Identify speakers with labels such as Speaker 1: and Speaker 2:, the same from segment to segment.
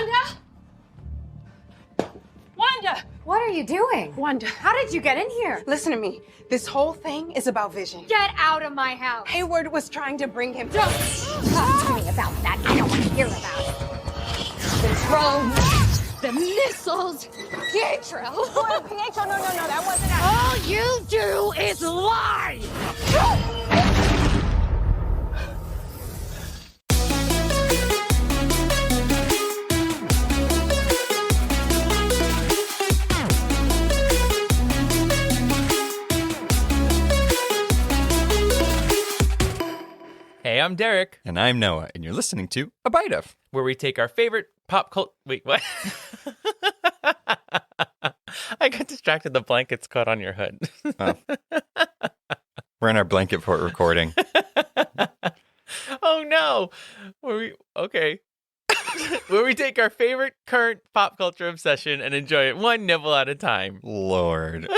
Speaker 1: Wanda? Wanda!
Speaker 2: What are you doing?
Speaker 1: Wanda.
Speaker 2: How did you get in here?
Speaker 1: Listen to me. This whole thing is about Vision.
Speaker 2: Get out of my house.
Speaker 1: Hayward was trying to bring him
Speaker 2: Don't talk to me about that. I don't want to hear about it. The drones, the missiles, Pietro.
Speaker 1: Oh, Pietro, no, that wasn't us.
Speaker 2: All you do is lie.
Speaker 3: Hey, I'm Derek.
Speaker 4: And I'm Noah, and you're listening to A Bite Of,
Speaker 3: where we take our favorite pop cult. Wait, what? I got distracted. The blanket's caught on your hood.
Speaker 4: Oh. We're in our blanket fort recording.
Speaker 3: Oh no! Okay. Where we take our favorite current pop culture obsession and enjoy it one nibble at a time.
Speaker 4: Lord.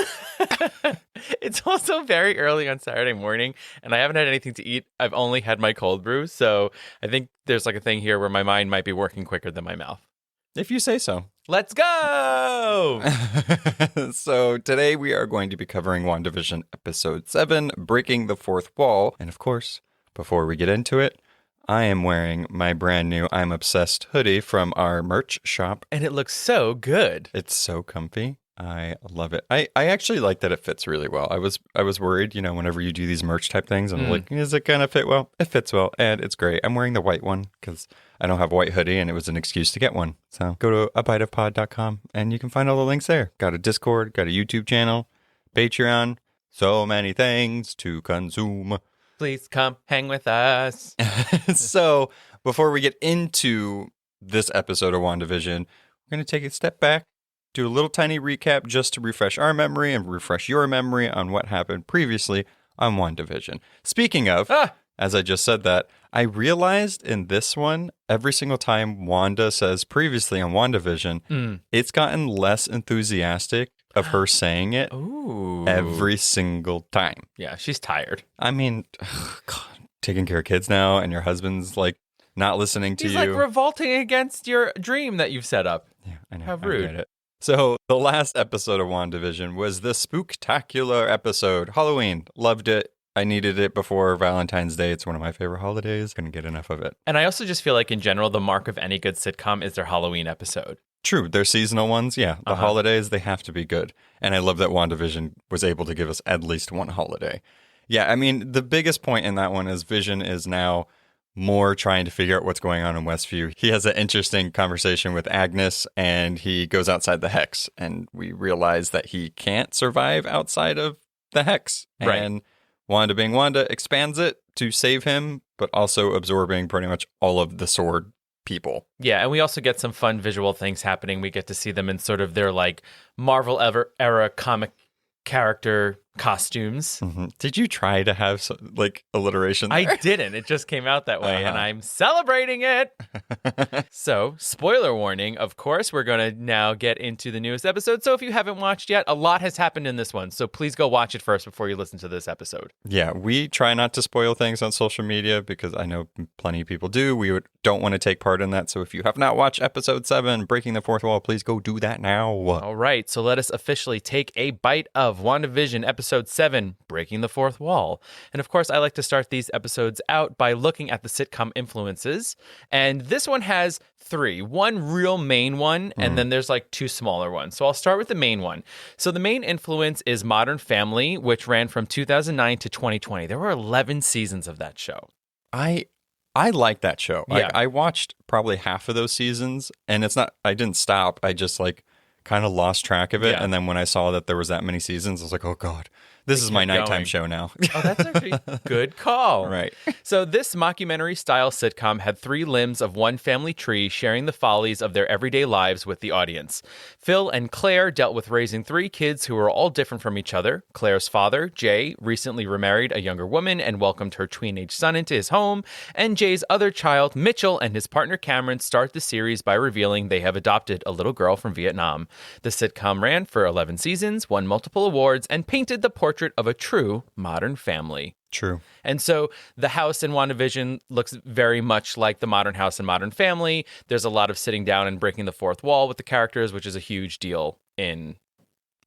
Speaker 3: It's also very early on Saturday morning, and I haven't had anything to eat. I've only had my cold brew, so I think there's like a thing here where my mind might be working quicker than my mouth.
Speaker 4: If you say so.
Speaker 3: Let's go!
Speaker 4: So today we are going to be covering WandaVision Episode 7, Breaking the Fourth Wall. And of course, before we get into it, I am wearing my brand new I'm Obsessed hoodie from our merch shop.
Speaker 3: And it looks so good.
Speaker 4: It's so comfy. I love it. I actually like that it fits really well. I was worried, whenever you do these merch type things, I'm like, is it gonna fit well? It fits well, and it's great. I'm wearing the white one because I don't have a white hoodie, and it was an excuse to get one. So go to abiteofpod.com, and you can find all the links there. Got a Discord, got a YouTube channel, Patreon, so many things to consume.
Speaker 3: Please come hang with us.
Speaker 4: So before we get into this episode of WandaVision, we're going to take a step back, do a little tiny recap just to refresh our memory and refresh your memory on what happened previously on WandaVision. Speaking of, as I just said that, I realized in this one, every single time Wanda says previously on WandaVision, it's gotten less enthusiastic of her saying it every single time.
Speaker 3: Yeah, she's tired.
Speaker 4: I mean, God, taking care of kids now, and your husband's like not listening to you.
Speaker 3: He's like revolting against your dream that you've set up.
Speaker 4: Yeah, I know.
Speaker 3: How rude.
Speaker 4: I get it. So the last episode of WandaVision was the spooktacular episode. Halloween. Loved it. I needed it before Valentine's Day. It's one of my favorite holidays. Couldn't get enough of it.
Speaker 3: And I also just feel like in general, the mark of any good sitcom is their Halloween episode.
Speaker 4: True. They're seasonal ones. Yeah. The holidays, they have to be good. And I love that WandaVision was able to give us at least one holiday. Yeah. I mean, the biggest point in that one is Vision is now more trying to figure out what's going on in Westview. He has an interesting conversation with Agnes, and he goes outside the hex, and we realize that he can't survive outside of the hex.
Speaker 3: Right.
Speaker 4: And Wanda being Wanda expands it to save him, but also absorbing pretty much all of the sword people.
Speaker 3: Yeah, and we also get some fun visual things happening. We get to see them in sort of their like Marvel era comic character costumes.
Speaker 4: Mm-hmm. Did you try to have some, like alliteration there?
Speaker 3: I didn't. It just came out that way, and I'm celebrating it. So, spoiler warning, of course, we're going to now get into the newest episode. So if you haven't watched yet, a lot has happened in this one. So please go watch it first before you listen to this episode.
Speaker 4: Yeah, we try not to spoil things on social media because I know plenty of people do. We don't want to take part in that. So if you have not watched episode 7, Breaking the Fourth Wall, please go do that now.
Speaker 3: All right. So let us officially take a bite of WandaVision episode 7, Breaking the Fourth Wall. And of course, I like to start these episodes out by looking at the sitcom influences. And this one has 3. One real main one, and then there's like 2 smaller ones. So I'll start with the main one. So the main influence is Modern Family, which ran from 2009 to 2020. There were 11 seasons of that show.
Speaker 4: I like that show.
Speaker 3: Yeah.
Speaker 4: I watched probably half of those seasons, and I didn't stop. I just like kind of lost track of it.
Speaker 3: Yeah.
Speaker 4: And then when I saw that there was that many seasons, I was like, oh God, this is my nighttime
Speaker 3: going.
Speaker 4: show now.
Speaker 3: Oh, that's actually a good call.
Speaker 4: Right.
Speaker 3: So this mockumentary-style sitcom had 3 limbs of one family tree sharing the follies of their everyday lives with the audience. Phil and Claire dealt with raising 3 kids who were all different from each other. Claire's father, Jay, recently remarried a younger woman and welcomed her teenage son into his home. And Jay's other child, Mitchell, and his partner Cameron start the series by revealing they have adopted a little girl from Vietnam. The sitcom ran for 11 seasons, won multiple awards, and painted the portrait of a true modern family.
Speaker 4: True.
Speaker 3: And so the house in WandaVision looks very much like the modern house in Modern Family. There's a lot of sitting down and breaking the fourth wall with the characters, which is a huge deal in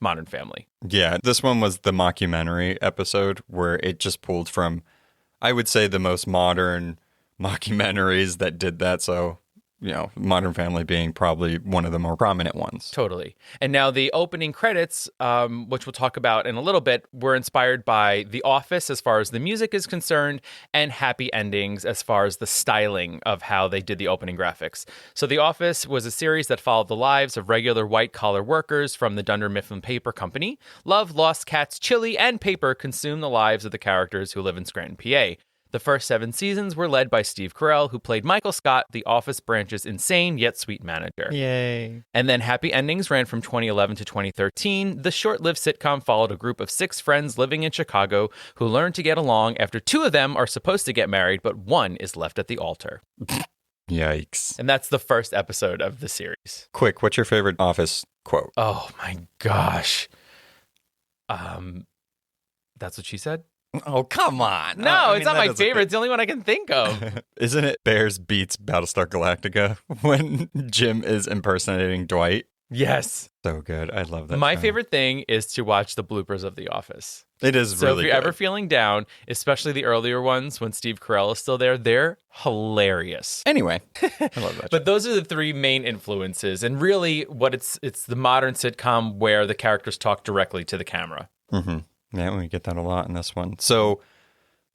Speaker 3: Modern Family.
Speaker 4: Yeah, this one was the mockumentary episode where it just pulled from, I would say, the most modern mockumentaries that did that. So, Modern Family being probably one of the more prominent ones.
Speaker 3: Totally. And now the opening credits, which we'll talk about in a little bit, were inspired by The Office as far as the music is concerned, and Happy Endings as far as the styling of how they did the opening graphics. So The Office was a series that followed the lives of regular white-collar workers from the Dunder Mifflin Paper Company. Love, Lost Cats, Chili, and Paper consume the lives of the characters who live in Scranton, PA. The first 7 seasons were led by Steve Carell, who played Michael Scott, The Office branch's insane yet sweet manager.
Speaker 4: Yay.
Speaker 3: And then Happy Endings ran from 2011 to 2013. The short-lived sitcom followed a group of 6 friends living in Chicago who learn to get along after 2 of them are supposed to get married, but 1 is left at the altar.
Speaker 4: Yikes.
Speaker 3: And that's the first episode of the series.
Speaker 4: Quick, what's your favorite Office quote?
Speaker 3: Oh my gosh. That's what she said?
Speaker 4: Oh, come on.
Speaker 3: No, it's not my favorite. It's the only one I can think of.
Speaker 4: Isn't it Bears beats Battlestar Galactica when Jim is impersonating Dwight?
Speaker 3: Yes.
Speaker 4: So good. I love that.
Speaker 3: My
Speaker 4: show.
Speaker 3: favorite thing is to watch the bloopers of The Office.
Speaker 4: It is
Speaker 3: So
Speaker 4: really
Speaker 3: if you're
Speaker 4: good.
Speaker 3: ever feeling down, especially the earlier ones when Steve Carell is still there, they're hilarious.
Speaker 4: Anyway, I love that.
Speaker 3: But those are the 3 main influences. And really what it's the modern sitcom where the characters talk directly to the camera.
Speaker 4: Mm-hmm. Yeah, we get that a lot in this one. So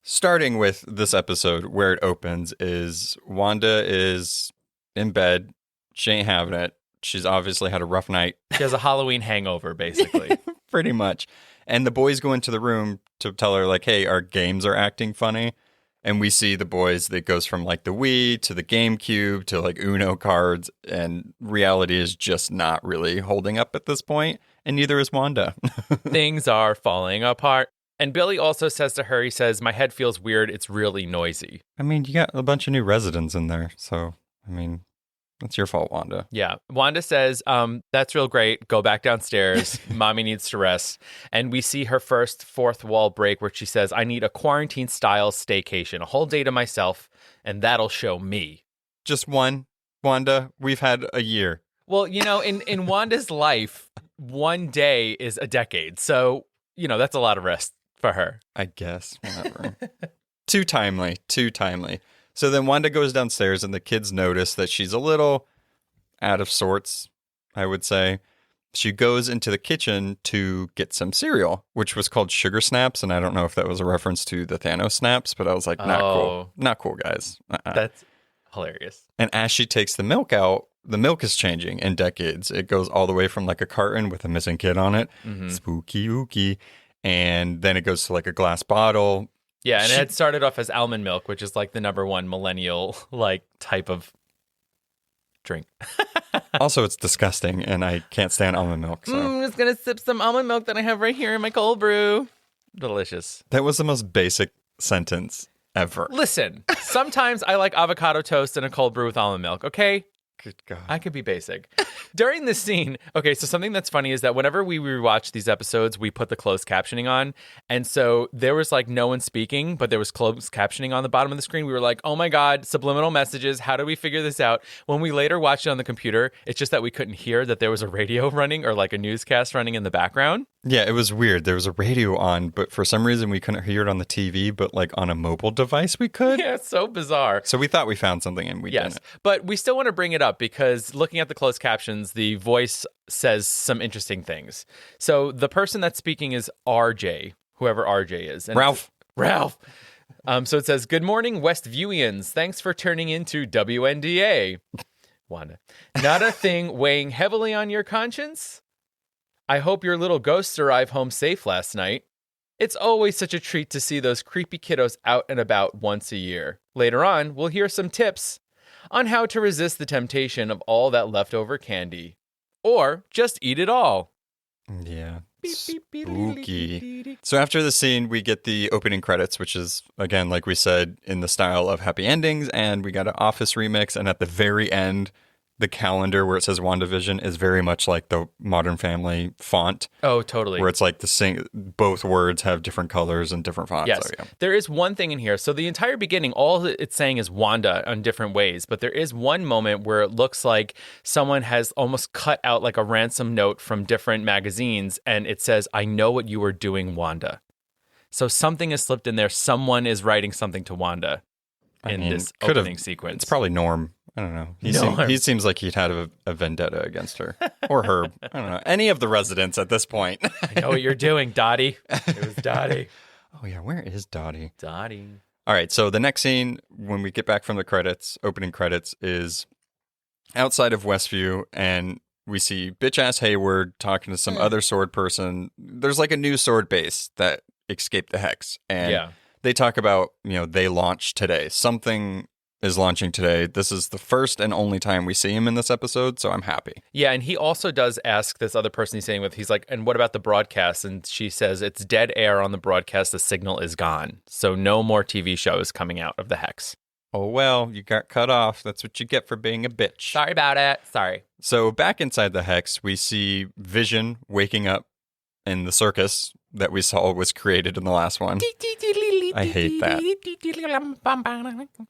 Speaker 4: starting with this episode where it opens is Wanda is in bed. She ain't having it. She's obviously had a rough night.
Speaker 3: She has a Halloween hangover, basically.
Speaker 4: Pretty much. And the boys go into the room to tell her, like, hey, our games are acting funny. And we see the boys that goes from like the Wii to the GameCube to like Uno cards. And reality is just not really holding up at this point. And neither is Wanda.
Speaker 3: Things are falling apart. And Billy also says to her, he says, my head feels weird. It's really noisy.
Speaker 4: I mean, you got a bunch of new residents in there. So, I mean, that's your fault, Wanda.
Speaker 3: Yeah. Wanda says, that's real great. Go back downstairs. Mommy needs to rest. And we see her first fourth wall break where she says, I need a quarantine style staycation, a whole day to myself, and that'll show me.
Speaker 4: Just one, Wanda. We've had a year.
Speaker 3: Well, in Wanda's life, one day is a decade. So, that's a lot of rest for her.
Speaker 4: I guess. Whatever. Too timely. So then Wanda goes downstairs and the kids notice that she's a little out of sorts, I would say. She goes into the kitchen to get some cereal, which was called Sugar Snaps. And I don't know if that was a reference to the Thanos snaps, but I was like, not cool. Not cool, guys.
Speaker 3: That's hilarious.
Speaker 4: And as she takes the milk out, the milk is changing in decades. It goes all the way from like a carton with a missing kid on it. Mm-hmm. Spooky ooky. And then it goes to like a glass bottle.
Speaker 3: Yeah, and it had started off as almond milk, which is like the number 1 millennial like type of drink.
Speaker 4: Also, it's disgusting, and I can't stand almond milk. So.
Speaker 3: I'm just going to sip some almond milk that I have right here in my cold brew. Delicious.
Speaker 4: That was the most basic sentence ever.
Speaker 3: Listen, sometimes I like avocado toast and a cold brew with almond milk, okay?
Speaker 4: Good God.
Speaker 3: I could be basic. During this scene, okay, so something that's funny is that whenever we rewatch these episodes, we put the closed captioning on. And so there was like no one speaking, but there was closed captioning on the bottom of the screen. We were like, oh my God, subliminal messages. How do we figure this out? When we later watched it on the computer, it's just that we couldn't hear that there was a radio running or like a newscast running in the background.
Speaker 4: Yeah, it was weird. There was a radio on, but for some reason we couldn't hear it on the TV, but like on a mobile device we could.
Speaker 3: Yeah, it's so bizarre.
Speaker 4: So we thought we found something and we didn't.
Speaker 3: But we still want to bring it up because looking at the closed captions, the voice says some interesting things. So the person that's speaking is RJ, whoever RJ is. And
Speaker 4: Ralph.
Speaker 3: So it says, good morning, Westviewians. Thanks for turning into WNDA. Wanda. Not a thing weighing heavily on your conscience? I hope your little ghosts arrived home safe last night. It's always such a treat to see those creepy kiddos out and about once a year. Later on, we'll hear some tips on how to resist the temptation of all that leftover candy. Or just eat it all.
Speaker 4: Yeah. Spooky. So after the scene, we get the opening credits, which is, again, like we said, in the style of Happy Endings, and we got an Office remix, and at the very end, the calendar where it says WandaVision is very much like the Modern Family font.
Speaker 3: Oh, totally.
Speaker 4: Where it's like both words have different colors and different fonts.
Speaker 3: Yes.
Speaker 4: So, yeah.
Speaker 3: There is one thing in here. So the entire beginning, all it's saying is Wanda in different ways. But there is one moment where it looks like someone has almost cut out like a ransom note from different magazines. And it says, I know what you were doing, Wanda. So something has slipped in there. Someone is writing something to Wanda in this opening sequence.
Speaker 4: It's probably Norm. I don't know. He seems like he'd had a vendetta against her. Or Herb. I don't know. Any of the residents at this point.
Speaker 3: I know what you're doing, Dottie. It was Dottie.
Speaker 4: Oh, yeah. Where is Dottie?
Speaker 3: Dottie.
Speaker 4: All right. So the next scene, when we get back from the credits, opening credits, is outside of Westview. And we see bitch-ass Hayward talking to some other sword person. There's like a new sword base that escaped the Hex. And they talk about, they launched today. Something is launching today. This is the first and only time we see him in this episode, so I'm happy.
Speaker 3: Yeah, and he also does ask this other person he's saying with, he's like, and what about the broadcast? And she says, it's dead air on the broadcast. The signal is gone. So no more TV shows coming out of the Hex.
Speaker 4: Oh, well, you got cut off. That's what you get for being a bitch.
Speaker 3: Sorry about it. Sorry.
Speaker 4: So back inside the Hex, we see Vision waking up in the circus that we saw was created in the last one. I hate that.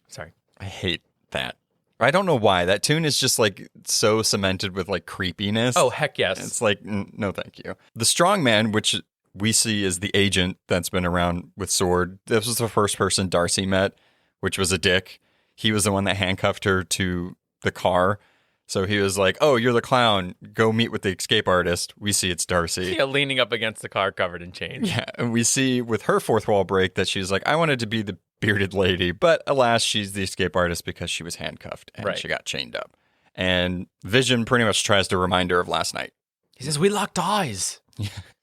Speaker 3: Sorry.
Speaker 4: I hate that. I don't know why. That tune is just like so cemented with like creepiness.
Speaker 3: Oh, heck yes.
Speaker 4: It's like, no, thank you. The strong man, which we see as the agent that's been around with Sword. This was the first person Darcy met, which was a dick. He was the one that handcuffed her to the car. So he was like, oh, you're the clown. Go meet with the escape artist. We see it's Darcy.
Speaker 3: Yeah, leaning up against the car covered in chains.
Speaker 4: Yeah, and we see with her fourth wall break that she's like, I wanted to be the bearded lady, but alas, she's the escape artist because she was handcuffed and she got chained up. And Vision pretty much tries to remind her of last night.
Speaker 3: He says, we locked eyes.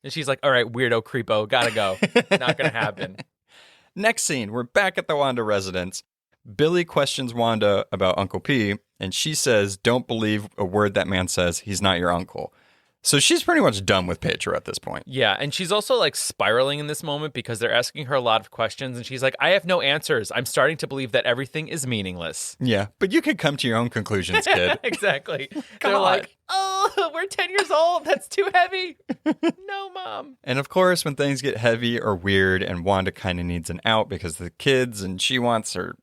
Speaker 3: And she's like, all right, weirdo, creepo, gotta go. Not gonna happen.
Speaker 4: Next scene, we're back at the Wanda residence. Billy questions Wanda about Uncle P, and she says, don't believe a word that man says. He's not your uncle. So she's pretty much done with Pedro at this point.
Speaker 3: Yeah, and she's also like spiraling in this moment because they're asking her a lot of questions, and she's like, I have no answers. I'm starting to believe that everything is meaningless.
Speaker 4: Yeah, but you could come to your own conclusions, kid.
Speaker 3: Exactly. They're like, oh, we're 10 years old. That's too heavy. No, Mom.
Speaker 4: And of course, when things get heavy or weird and Wanda kind of needs an out because of the kids and she wants her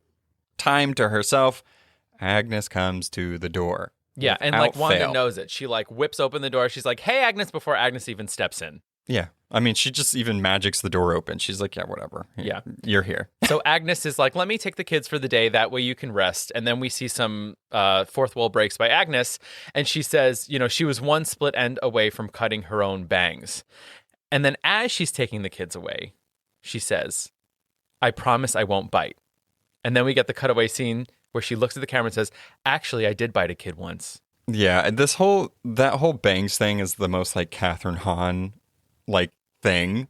Speaker 4: time to herself, Agnes comes to the door.
Speaker 3: Yeah, and like Wanda knows it. She like whips open the door. She's like, hey, Agnes, before Agnes even steps in.
Speaker 4: Yeah. I mean, she just even magics the door open. She's like, yeah, whatever.
Speaker 3: Yeah.
Speaker 4: You're here.
Speaker 3: So Agnes is like, let me take the kids for the day. That way you can rest. And then we see some fourth wall breaks by Agnes. And she says, she was one split end away from cutting her own bangs. And then as she's taking the kids away, she says, I promise I won't bite. And then we get the cutaway scene where she looks at the camera and says, actually, I did bite a kid once.
Speaker 4: Yeah, and that whole bangs thing is the most like Catherine Hahn like thing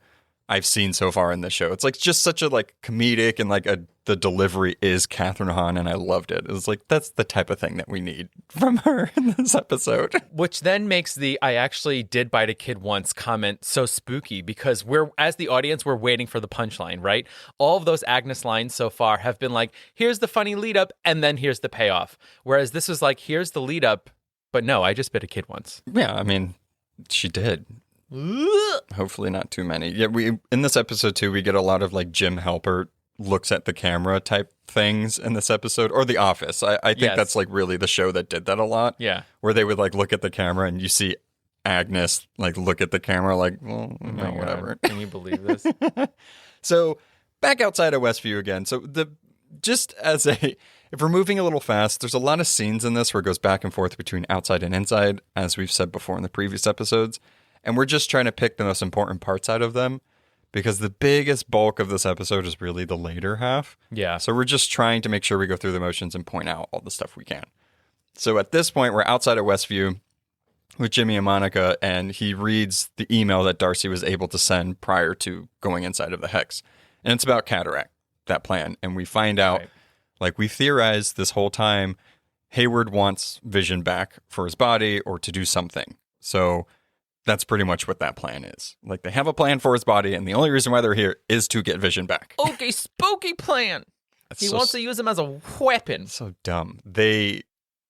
Speaker 4: I've seen so far in this show. It's like just such a like comedic and like the delivery is Catherine Hahn, and I loved it. It was like, that's the type of thing that we need from her in this episode.
Speaker 3: Which then makes the I actually did bite a kid once comment so spooky because as the audience, we're waiting for the punchline, right? All of those Agnes lines so far have been like, here's the funny lead up and then here's the payoff. Whereas this is like, here's the lead up, but no, I just bit a kid once.
Speaker 4: Yeah, I mean, she did. Hopefully not too many. Yeah, in this episode too, we get a lot of like Jim Halpert looks at the camera type things in this episode, or The Office. I think that's like really the show that did that a lot.
Speaker 3: Yeah,
Speaker 4: where they would like look at the camera and you see Agnes like look at the camera like, well, no, whatever.
Speaker 3: Can you believe this?
Speaker 4: So back outside of Westview again. So if we're moving a little fast, there's a lot of scenes in this where it goes back and forth between outside and inside, as we've said before in the previous episodes. And we're just trying to pick the most important parts out of them because the biggest bulk of this episode is really the later half.
Speaker 3: Yeah.
Speaker 4: So we're just trying to make sure we go through the motions and point out all the stuff we can. So at this point, we're outside of Westview with Jimmy and Monica, and he reads the email that Darcy was able to send prior to going inside of the Hex. And it's about Cataract, that plan. And we find out, like we theorized this whole time, Hayward wants Vision back for his body or to do something. So that's pretty much what that plan is. Like, they have a plan for his body, and the only reason why they're here is to get Vision back.
Speaker 3: Okay, spooky plan. He wants to use him as a weapon.
Speaker 4: So dumb. They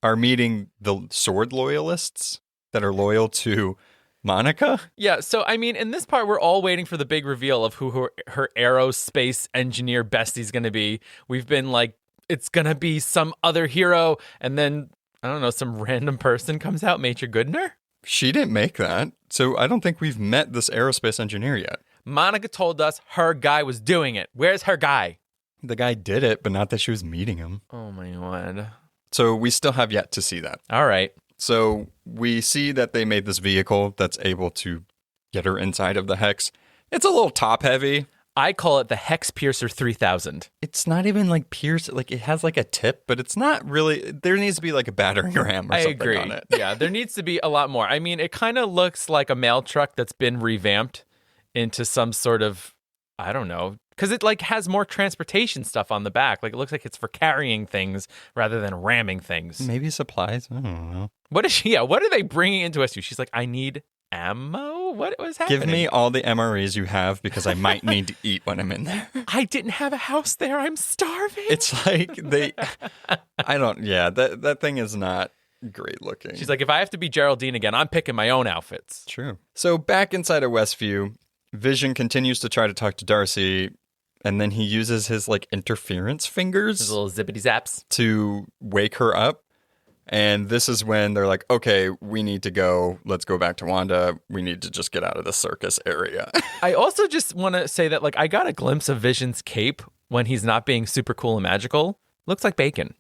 Speaker 4: are meeting the sword loyalists that are loyal to Monica.
Speaker 3: Yeah, so I mean, in this part, we're all waiting for the big reveal of who her aerospace engineer bestie's going to be. We've been like, it's going to be some other hero, and then, I don't know, some random person comes out, Major Goodner?
Speaker 4: She didn't make that, so I don't think we've met this aerospace engineer yet.
Speaker 3: Monica told us her guy was doing it. Where's her guy?
Speaker 4: The guy did it, but not that she was meeting him.
Speaker 3: Oh my God.
Speaker 4: So we still have yet to see that.
Speaker 3: All right.
Speaker 4: So we see that they made this vehicle that's able to get her inside of the hex. It's a little top heavy.
Speaker 3: I call it the Hex Piercer 3000.
Speaker 4: It's not even like pierce, like it has like a tip, but it's not really, there needs to be like a battering ram or
Speaker 3: I
Speaker 4: something
Speaker 3: agree.
Speaker 4: on it.
Speaker 3: Yeah, there needs to be a lot more. I mean, it kind of looks like a mail truck that's been revamped into some sort of, I don't know, because it like has more transportation stuff on the back. Like it looks like it's for carrying things rather than ramming things.
Speaker 4: Maybe supplies. I don't know.
Speaker 3: What is she? Yeah, what are they bringing into Westview? She's like, I need ammo. What was happening?
Speaker 4: Give me all the MREs you have because I might need to eat when I'm in there.
Speaker 3: I didn't have a house there. I'm starving.
Speaker 4: It's like that thing is not great looking.
Speaker 3: She's like, if I have to be Geraldine again, I'm picking my own outfits.
Speaker 4: True. So back inside of Westview, Vision continues to try to talk to Darcy, and then he uses his like interference fingers,
Speaker 3: His little zippity zaps.
Speaker 4: to wake her up. And this is when they're like, okay, we need to go. Let's go back to Wanda. We need to just get out of the circus area.
Speaker 3: I also just want to say that like I got a glimpse of Vision's cape when he's not being super cool and magical. Looks like bacon.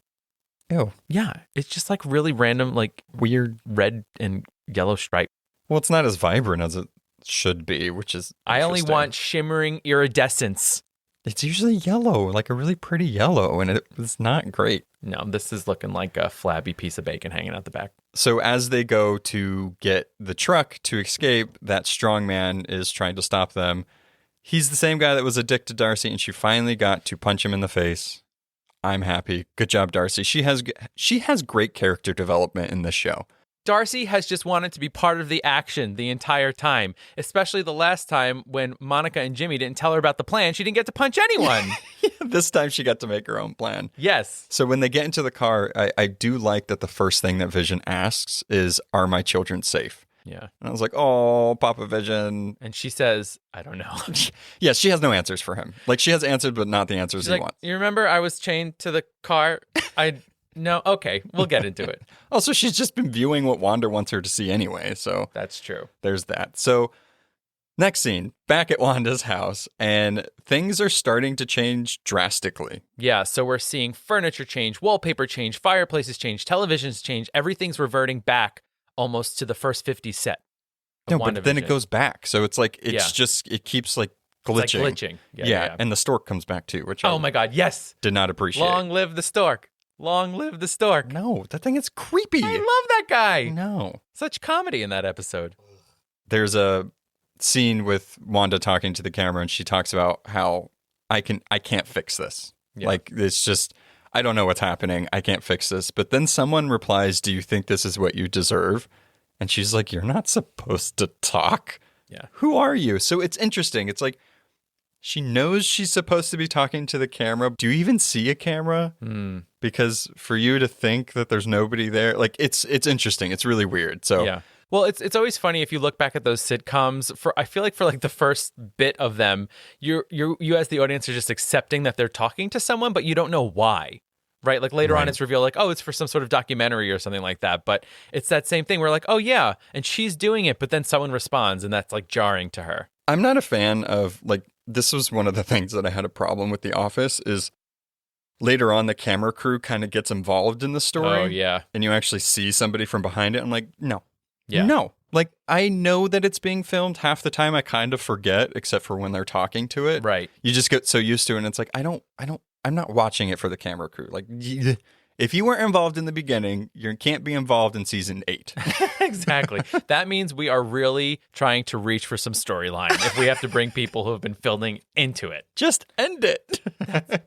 Speaker 4: Ew.
Speaker 3: Yeah, it's just like really random, like weird red and yellow stripe.
Speaker 4: Well, it's not as vibrant as it should be, which is
Speaker 3: I only
Speaker 4: interesting.
Speaker 3: want shimmering iridescence.
Speaker 4: It's usually yellow, like a really pretty yellow, and it was not great.
Speaker 3: No, this is looking like a flabby piece of bacon hanging out the back.
Speaker 4: So as they go to get the truck to escape, that strong man is trying to stop them. He's the same guy that was addicted to Darcy, and she finally got to punch him in the face. I'm happy. Good job, Darcy. She has great character development in this show.
Speaker 3: Darcy has just wanted to be part of the action the entire time, especially the last time when Monica and Jimmy didn't tell her about the plan. She didn't get to punch anyone.
Speaker 4: This time she got to make her own plan.
Speaker 3: Yes.
Speaker 4: So when they get into the car, I do like that the first thing that Vision asks is, are my children safe?
Speaker 3: Yeah.
Speaker 4: And I was like, oh, Papa Vision.
Speaker 3: And she says, I don't know.
Speaker 4: Yeah, she has no answers for him. Like she has answered, but not the answers
Speaker 3: She's
Speaker 4: he
Speaker 3: like,
Speaker 4: wants.
Speaker 3: you remember I was chained to the car? No, okay, we'll get into it.
Speaker 4: Also, she's just been viewing what Wanda wants her to see anyway, so
Speaker 3: That's true.
Speaker 4: there's that. So next scene, back at Wanda's house, and things are starting to change drastically.
Speaker 3: Yeah, so we're seeing furniture change, wallpaper change, fireplaces change, televisions change. Everything's reverting back almost to the first 50 set.
Speaker 4: No, but then it
Speaker 3: WandaVision.
Speaker 4: goes back. So it's like,
Speaker 3: Yeah.
Speaker 4: it keeps like
Speaker 3: It's
Speaker 4: glitching.
Speaker 3: like glitching.
Speaker 4: Yeah, and the stork comes back too, which
Speaker 3: Oh
Speaker 4: I
Speaker 3: my God, yes.
Speaker 4: did not appreciate.
Speaker 3: Long live the stork. Long live the stork.
Speaker 4: No, that thing is creepy.
Speaker 3: I love that guy.
Speaker 4: No.
Speaker 3: Such comedy in that episode.
Speaker 4: There's a scene with Wanda talking to the camera, and she talks about how I can't fix this.
Speaker 3: Yeah.
Speaker 4: Like it's just, I don't know what's happening. I can't fix this. But then someone replies, do you think this is what you deserve? And she's like, you're not supposed to talk.
Speaker 3: Yeah.
Speaker 4: Who are you? So it's interesting. It's like she knows she's supposed to be talking to the camera. Do you even see a camera? Because for you to think that there's nobody there, like it's interesting. It's really weird. So
Speaker 3: Yeah. Well, it's always funny if you look back at those sitcoms. I feel like for like the first bit of them, you as the audience are just accepting that they're talking to someone, but you don't know why. Right? Like later on
Speaker 4: Right.
Speaker 3: it's revealed like, oh, it's for some sort of documentary or something like that. But it's that same thing where like, oh yeah, and she's doing it, but then someone responds and that's like jarring to her.
Speaker 4: I'm not a fan of like, this was one of the things that I had a problem with The Office is later on the camera crew kind of gets involved in the story.
Speaker 3: Oh yeah.
Speaker 4: And you actually see somebody from behind it. I'm like, no.
Speaker 3: Yeah.
Speaker 4: No. Like I know that it's being filmed. Half the time I kind of forget, except for when they're talking to it.
Speaker 3: Right.
Speaker 4: You just get so used to it and it's like, I'm not watching it for the camera crew. Like if you weren't involved in the beginning, you can't be involved in season 8.
Speaker 3: Exactly. That means we are really trying to reach for some storyline if we have to bring people who have been filming into it.
Speaker 4: Just end it.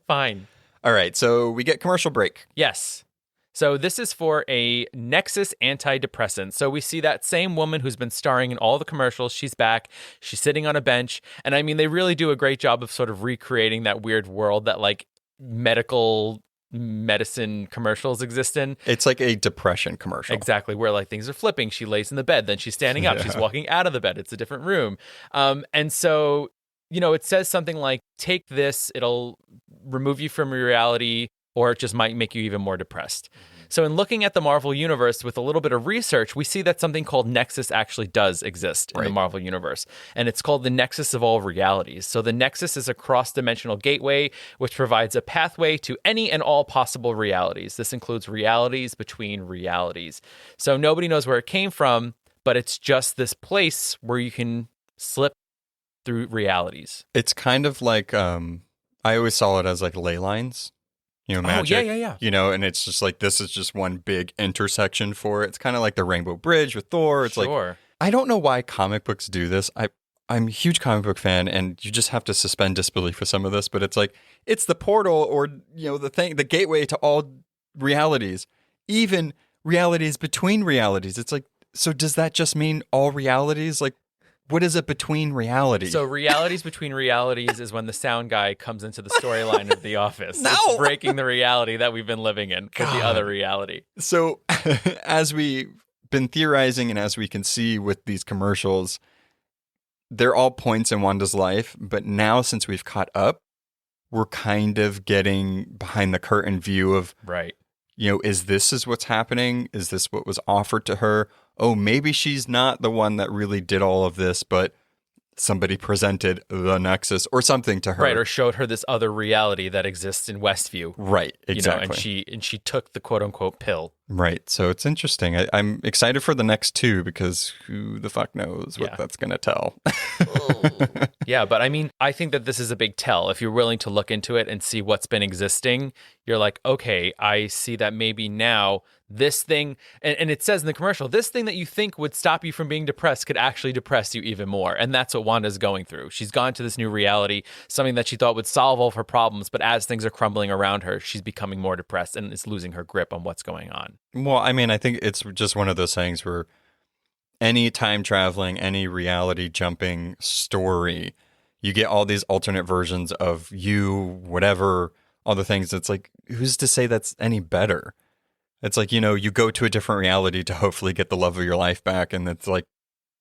Speaker 3: Fine.
Speaker 4: All right. So we get commercial break.
Speaker 3: Yes. So this is for a Nexus antidepressant. So we see that same woman who's been starring in all the commercials. She's back. She's sitting on a bench. And I mean, they really do a great job of sort of recreating that weird world that like medical medicine commercials exist in.
Speaker 4: It's like a depression commercial.
Speaker 3: Exactly, where like things are flipping. She lays in the bed, then she's standing up. She's walking out of the bed. It's a different room. And so, it says something like, take this, it'll remove you from reality, or it just might make you even more depressed. So in looking at the Marvel Universe with a little bit of research, we see that something called Nexus actually does exist in the Marvel Universe. And it's called the Nexus of all realities. So the Nexus is a cross-dimensional gateway which provides a pathway to any and all possible realities. This includes realities between realities. So nobody knows where it came from, but it's just this place where you can slip through realities.
Speaker 4: It's kind of like, I always saw it as like ley lines. Magic.
Speaker 3: Yeah.
Speaker 4: And it's just like, this is just one big intersection for it. It's kind of like the Rainbow Bridge with Thor. It's like, I don't know why comic books do this. I'm a huge comic book fan, and you just have to suspend disbelief with some of this, but it's like, it's the portal or, the gateway to all realities, even realities between realities. It's like, so does that just mean all realities? Like, what is it between realities?
Speaker 3: So realities between realities is when the sound guy comes into the storyline of The Office.
Speaker 4: No!
Speaker 3: It's breaking the reality that we've been living in with the other reality.
Speaker 4: So as we've been theorizing and as we can see with these commercials, they're all points in Wanda's life. But now since we've caught up, we're kind of getting behind the curtain view of, is this what's happening? Is this what was offered to her? Oh, maybe she's not the one that really did all of this, but somebody presented the Nexus or something to her.
Speaker 3: Right, or showed her this other reality that exists in Westview.
Speaker 4: Right, exactly.
Speaker 3: And she took the quote-unquote pill.
Speaker 4: Right, so it's interesting. I'm excited for the next two because who the fuck knows what that's going to tell.
Speaker 3: Yeah, but I mean, I think that this is a big tell. If you're willing to look into it and see what's been existing, you're like, okay, I see that maybe now this thing, and it says in the commercial, this thing that you think would stop you from being depressed could actually depress you even more. And that's what Wanda's going through. She's gone to this new reality, something that she thought would solve all of her problems, but as things are crumbling around her, she's becoming more depressed and is losing her grip on what's going on.
Speaker 4: Well, I mean, I think it's just one of those things where any time traveling, any reality jumping story, you get all these alternate versions of you, whatever, all the things. It's like, who's to say that's any better? It's like, you go to a different reality to hopefully get the love of your life back. And it's like,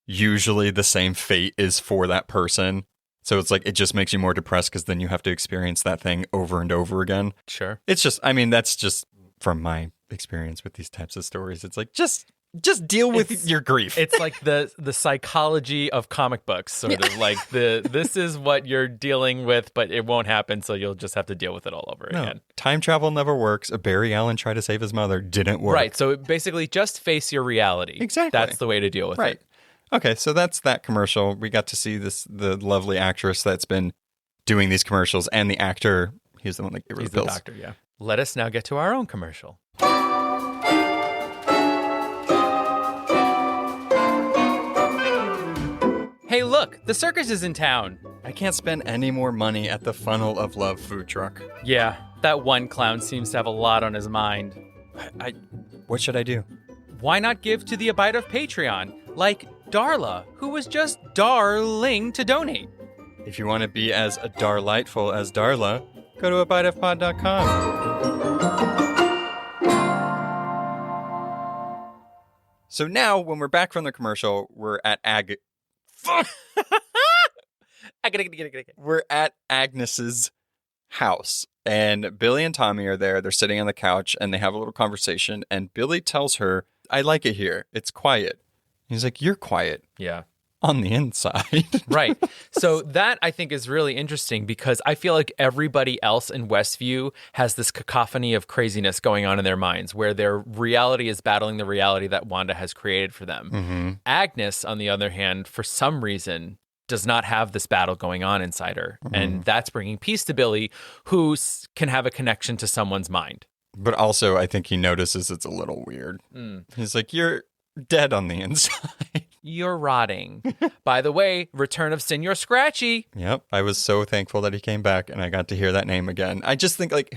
Speaker 4: usually the same fate is for that person. So it's like, it just makes you more depressed because then you have to experience that thing over and over again.
Speaker 3: Sure.
Speaker 4: It's just, I mean, that's just from my experience with these types of stories. It's like, just deal with your grief.
Speaker 3: It's like the psychology of comic books, sort of like this is what you're dealing with, but it won't happen, so you'll just have to deal with it all over again.
Speaker 4: Time travel never works. Barry Allen tried to save his mother, didn't work.
Speaker 3: Right, so basically just face your reality.
Speaker 4: Exactly.
Speaker 3: That's the way to deal with it.
Speaker 4: Okay, so that's that commercial. We got to see the lovely actress that's been doing these commercials, and the actor, he's the one that gave her the pills.
Speaker 3: The doctor, yeah. Let us now get to our own commercial. Hey, look, the circus is in town.
Speaker 4: I can't spend any more money at the Funnel of Love food truck.
Speaker 3: Yeah, that one clown seems to have a lot on his mind.
Speaker 4: What should I do?
Speaker 3: Why not give to the A Bite of Patreon, like Darla, who was just darling to donate?
Speaker 4: If you want to be as darlightful as Darla, go to abiteofpod.com. So now, when we're back from the commercial, we're at We're at Agnes's house, and Billy and Tommy are there. They're sitting on the couch, and they have a little conversation, and Billy tells her, I like it here. It's quiet. He's like, you're quiet.
Speaker 3: Yeah.
Speaker 4: On the inside.
Speaker 3: Right. So that, I think, is really interesting because I feel like everybody else in Westview has this cacophony of craziness going on in their minds where their reality is battling the reality that Wanda has created for them.
Speaker 4: Mm-hmm.
Speaker 3: Agnes, on the other hand, for some reason, does not have this battle going on inside her.
Speaker 4: Mm-hmm.
Speaker 3: And that's bringing peace to Billy, who can have a connection to someone's mind.
Speaker 4: But also, I think he notices it's a little weird. He's like, you're dead on the inside.
Speaker 3: You're rotting. By the way, return of Señor Scratchy.
Speaker 4: Yep. I was so thankful that he came back and I got to hear that name again. I just think like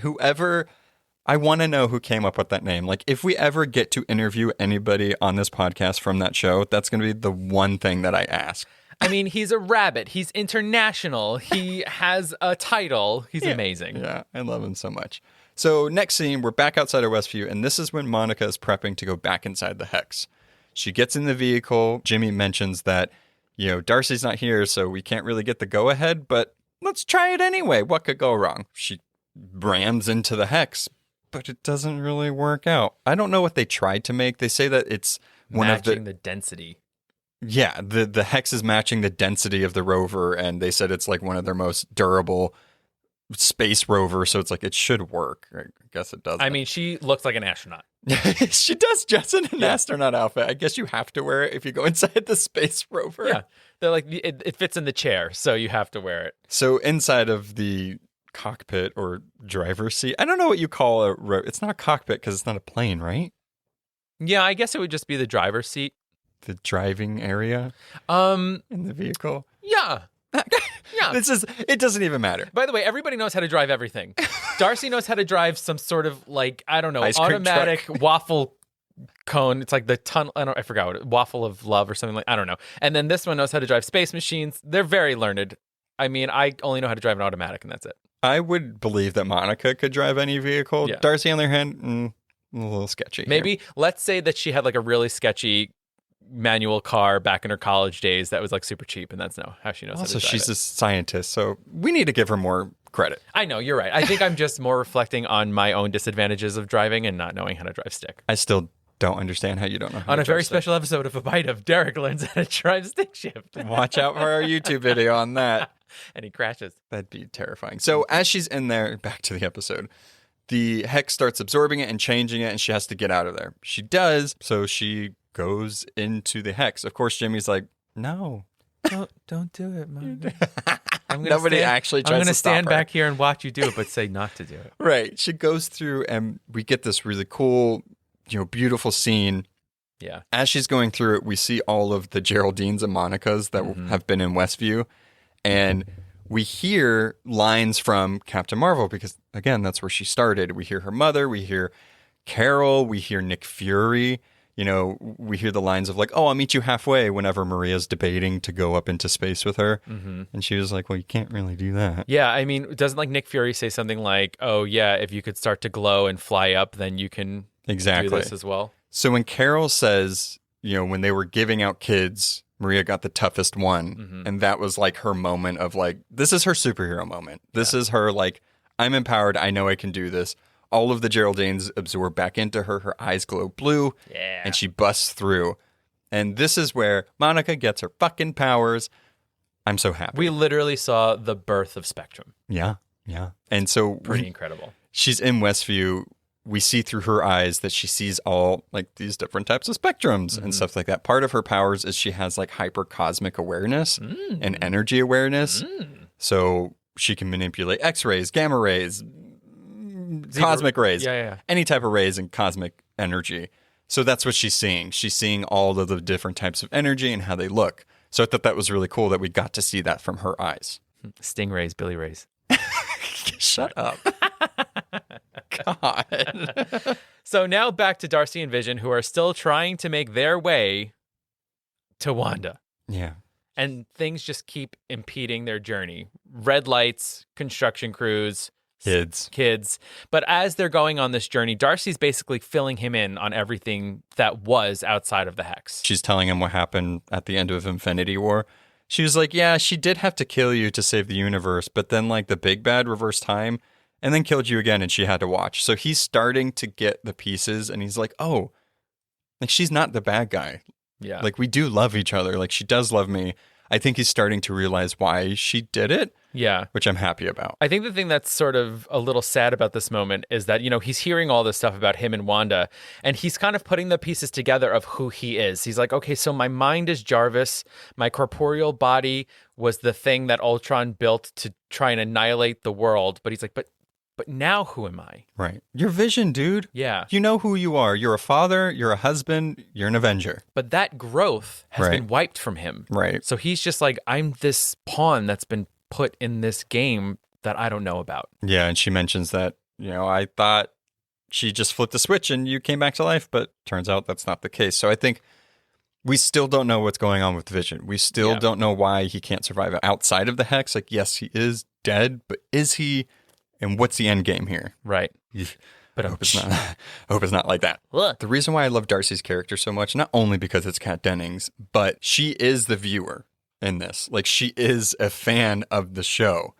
Speaker 4: I want to know who came up with that name. Like if we ever get to interview anybody on this podcast from that show, that's going to be the one thing that I ask.
Speaker 3: I mean, he's a rabbit. He's international. He has a title. He's amazing.
Speaker 4: Yeah. I love him so much. So next scene, we're back outside of Westview, and this is when Monica is prepping to go back inside the Hex. She gets in the vehicle. Jimmy mentions that, Darcy's not here, so we can't really get the go-ahead, but let's try it anyway. What could go wrong? She rams into the Hex, but it doesn't really work out. I don't know what they tried to make. They say that it's
Speaker 3: matching the density.
Speaker 4: Yeah, the Hex is matching the density of the rover, and they said it's like one of their most durable space rover, so it's like it should work. I guess it doesn't.
Speaker 3: I mean, she looks like an astronaut.
Speaker 4: She does dress in an astronaut outfit. I guess you have to wear it if you go inside the space rover.
Speaker 3: Yeah, they're like it fits in the chair, so you have to wear it.
Speaker 4: So inside of the cockpit or driver's seat, I don't know what you call it's not a cockpit because it's not a plane, right?
Speaker 3: Yeah, I guess it would just be the driver's seat.
Speaker 4: The driving area in the vehicle.
Speaker 3: Yeah. Yeah.
Speaker 4: It doesn't even matter.
Speaker 3: By the way, everybody knows how to drive everything. Darcy knows how to drive some sort of
Speaker 4: Ice cream
Speaker 3: automatic
Speaker 4: truck.
Speaker 3: waffle cone. It's like the tunnel. I forgot what waffle of love or something I don't know. And then this one knows how to drive space machines. They're very learned. I mean, I only know how to drive an automatic, and that's it.
Speaker 4: I would believe that Monica could drive any vehicle.
Speaker 3: Yeah.
Speaker 4: Darcy, on the other hand, a little sketchy.
Speaker 3: Maybe let's say that she had like a really sketchy manual car back in her college days that was like super cheap, and that's how she knows how to
Speaker 4: Also,
Speaker 3: drive
Speaker 4: she's
Speaker 3: it.
Speaker 4: a scientist, so we need to give her more credit.
Speaker 3: I know, you're right. I think I'm just more reflecting on my own disadvantages of driving and not knowing how to drive stick.
Speaker 4: I still don't understand how you don't know how
Speaker 3: On
Speaker 4: to
Speaker 3: a very
Speaker 4: drive stick.
Speaker 3: special episode of A Bite of, Derek learns how to drive stick shift.
Speaker 4: Watch out for our YouTube video on that.
Speaker 3: And he crashes.
Speaker 4: That'd be terrifying. So as she's in there, back to the episode, the Hex starts absorbing it and changing it, and she has to get out of there. She does, so she goes into the Hex. Of course, Jimmy's like, no.
Speaker 3: Don't do it, Mom.
Speaker 4: Nobody actually tries
Speaker 3: I'm going
Speaker 4: to
Speaker 3: to stand
Speaker 4: stop her.
Speaker 3: back here and watch you do it, but say not to do it.
Speaker 4: Right. She goes through, and we get this really cool, beautiful scene.
Speaker 3: Yeah.
Speaker 4: As she's going through it, we see all of the Geraldines and Monicas that have been in Westview. And we hear lines from Captain Marvel because, again, that's where she started. We hear her mother. We hear Carol. We hear Nick Fury. We hear the lines of like, oh, I'll meet you halfway whenever Maria's debating to go up into space with her. Mm-hmm. And she was like, well, you can't really do that.
Speaker 3: Yeah. I mean, doesn't like Nick Fury say something like, oh, yeah, if you could start to glow and fly up, then you can do this as well?
Speaker 4: So when Carol says, when they were giving out kids, Maria got the toughest one. Mm-hmm. And that was like her moment of like, this is her superhero moment. This is her like, I'm empowered. I know I can do this. All of the Geraldines absorb back into her. Her eyes glow blue.
Speaker 3: Yeah.
Speaker 4: And she busts through. And this is where Monica gets her fucking powers. I'm so happy.
Speaker 3: We literally saw the birth of Spectrum.
Speaker 4: Yeah. Yeah. And so
Speaker 3: Pretty incredible.
Speaker 4: She's in Westview. We see through her eyes that she sees all like these different types of spectrums and stuff like that. Part of her powers is she has like hyper cosmic awareness and energy awareness. So she can manipulate X-rays, gamma rays, cosmic rays, any type of rays and cosmic energy. So that's what she's seeing. She's seeing all of the different types of energy and how they look. So I thought that was really cool that we got to see that from her eyes.
Speaker 3: Stingrays, Billy Rays.
Speaker 4: Shut up. God.
Speaker 3: So now back to Darcy and Vision, who are still trying to make their way to Wanda.
Speaker 4: Yeah.
Speaker 3: And things just keep impeding their journey. Red lights, construction crews, kids. But as they're going on this journey, Darcy's basically filling him in on everything that was outside of the Hex.
Speaker 4: She's telling him what happened at the end of Infinity War. She was like, yeah, she did have to kill you to save the universe, but then like the big bad reversed time and then killed you again and she had to watch. So he's starting to get the pieces and he's like, oh, like she's not the bad guy.
Speaker 3: Yeah.
Speaker 4: Like we do love each other. Like she does love me. I think he's starting to realize why she did it.
Speaker 3: Yeah.
Speaker 4: Which I'm happy about.
Speaker 3: I think the thing that's sort of a little sad about this moment is that, he's hearing all this stuff about him and Wanda, and he's kind of putting the pieces together of who he is. He's like, okay, so my mind is Jarvis. My corporeal body was the thing that Ultron built to try and annihilate the world. But he's like, but now who am I?
Speaker 4: Right. Your Vision, dude.
Speaker 3: Yeah.
Speaker 4: You know who you are. You're a father. You're a husband. You're an Avenger.
Speaker 3: But that growth has
Speaker 4: Right.
Speaker 3: been wiped from him.
Speaker 4: Right.
Speaker 3: So he's just like, I'm this pawn that's been put in this game that I don't know about.
Speaker 4: Yeah, and she mentions that, I thought she just flipped the switch and you came back to life, but turns out that's not the case. So I think we still don't know what's going on with Vision. We still don't know why he can't survive outside of the Hex. Like, yes, he is dead, but is he? And what's the end game here?
Speaker 3: Right. But
Speaker 4: I hope it's not like that.
Speaker 3: Ugh.
Speaker 4: The reason why I love Darcy's character so much, not only because it's Kat Dennings, but she is the viewer in this. Like, she is a fan of the show.